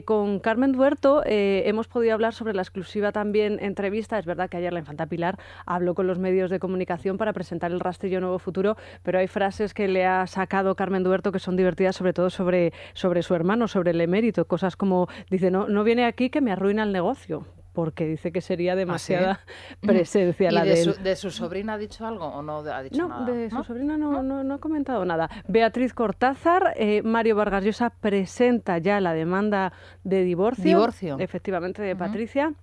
Con Carmen Duerto hemos podido hablar sobre la exclusiva también entrevista. Es verdad que ayer la infanta Pilar habló con los medios de comunicación para presentar el rastrillo Nuevo Futuro, pero hay frases que le ha sacado Carmen Duerto que son divertidas, sobre todo sobre su hermano, sobre el emérito. Cosas como, dice, no viene aquí que me arruina el negocio, porque dice que sería demasiada presencia la de él. ¿De su sobrina ha dicho algo o no ha dicho nada? No, de su sobrina no ha comentado nada. Beatriz Cortázar, Mario Vargas Llosa presenta ya la demanda de divorcio. Efectivamente, de Patricia.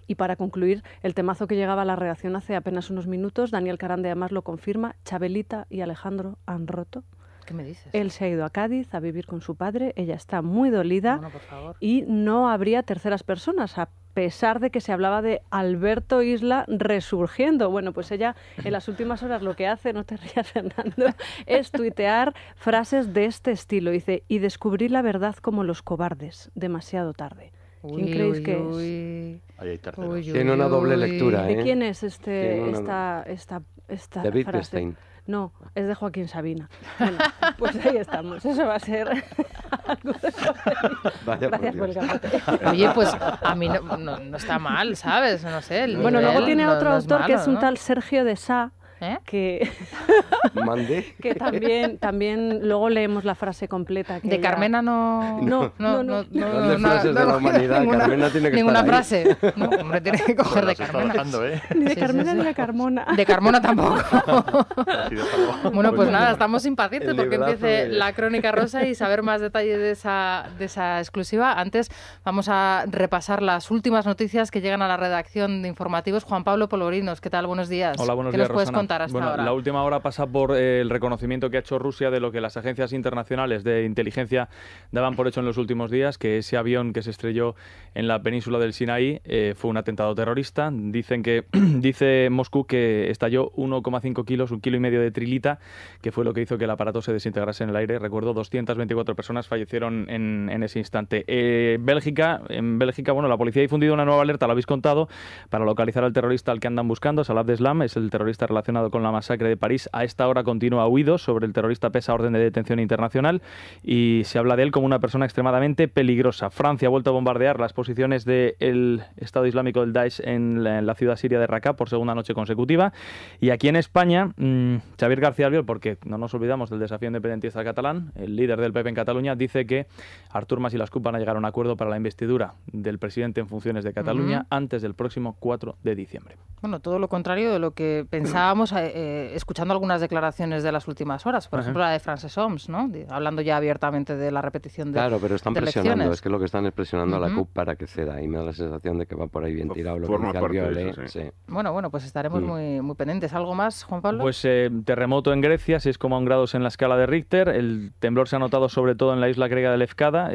Y para concluir, el temazo que llegaba a la redacción hace apenas unos minutos, Daniel Carande además lo confirma, Chabelita y Alejandro han roto. ¿Qué me dices? Él se ha ido a Cádiz a vivir con su padre, ella está muy dolida y no habría terceras personas, a pesar de que se hablaba de Alberto Isla resurgiendo. Bueno, pues ella en las últimas horas lo que hace, no te rías Fernando, es tuitear frases de este estilo. Dice, y descubrí la verdad como los cobardes, demasiado tarde. ¿Quién creéis que es? Ahí hay terceros. Tiene una doble lectura. ¿De quién es esta de frase? Wittgenstein. No, es de Joaquín Sabina. Bueno, pues ahí estamos. Eso va a ser algo de Gracias por el café. Oye, pues a mí no está mal, ¿sabes? No sé. Bueno, luego tiene otro autor que es un tal Sergio de Sá, que también luego leemos la frase completa. De Carmena no. Grandes frases de la humanidad. Carmena tiene que ninguna estar ahí. frase. No, hombre, tiene que coger de Carmena. Ni de Carmena ni de Carmona. De Carmona tampoco. Bueno, pues nada, estamos impacientes porque empiece la Crónica Rosa y saber más detalles de esa exclusiva. Antes vamos a repasar las últimas noticias que llegan a la redacción de informativos. Juan Pablo Polvorinos, ¿qué tal? Buenos días. Hola, buenos días, Rosana. Ahora. La última hora pasa por el reconocimiento que ha hecho Rusia de lo que las agencias internacionales de inteligencia daban por hecho en los últimos días, que ese avión que se estrelló en la península del Sinaí fue un atentado terrorista. Dice Moscú que estalló 1,5 kilos, 1,5 kilos de trilita, que fue lo que hizo que el aparato se desintegrase en el aire. Recuerdo, 224 personas fallecieron en ese instante. En Bélgica, bueno, la policía ha difundido una nueva alerta, lo habéis contado, para localizar al terrorista al que andan buscando. Salah Abdeslam es el terrorista relacionado con la masacre de París. A esta hora continúa huido. Sobre el terrorista pesa orden de detención internacional y se habla de él como una persona extremadamente peligrosa. Francia ha vuelto a bombardear las posiciones del Estado Islámico del Daesh en la ciudad siria de Raqqa por segunda noche consecutiva. Y aquí en España, Xavier García Albiol, porque no nos olvidamos del desafío independentista catalán, el líder del PP en Cataluña, dice que Artur Mas y las CUP van a llegar a un acuerdo para la investidura del presidente en funciones de Cataluña antes del próximo 4 de diciembre. Bueno, todo lo contrario de lo que pensábamos escuchando algunas declaraciones de las últimas horas, por ejemplo la de Frances Homs, ¿no? Hablando ya abiertamente de la repetición de Claro, pero están presionando, elecciones. es que lo que están es presionando a la CUP para que ceda y me da la sensación de que va por ahí bien tirado lo que dice Albiol. Sí. Bueno, pues estaremos muy pendientes. ¿Algo más, Juan Pablo? Pues terremoto en Grecia, 6,1 grados en la escala de Richter. El temblor se ha notado sobre todo en la isla griega de Lefkada.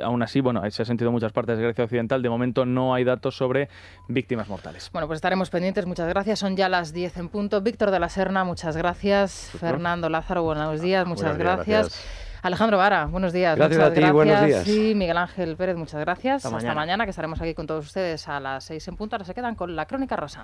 Aún así, bueno, se ha sentido en muchas partes de Grecia Occidental. De momento no hay datos sobre víctimas mortales. Bueno, pues estaremos pendientes. Muchas gracias. Son ya las 10 en punto. Víctor de la Serna, muchas gracias. Fernando Lázaro, buenos días. Muchas gracias. Alejandro Vara, buenos días. Gracias a ti, buenos días. Sí, Miguel Ángel Pérez, muchas gracias. Hasta mañana, que estaremos aquí con todos ustedes a las 6 en punto. Ahora se quedan con la Crónica Rosa.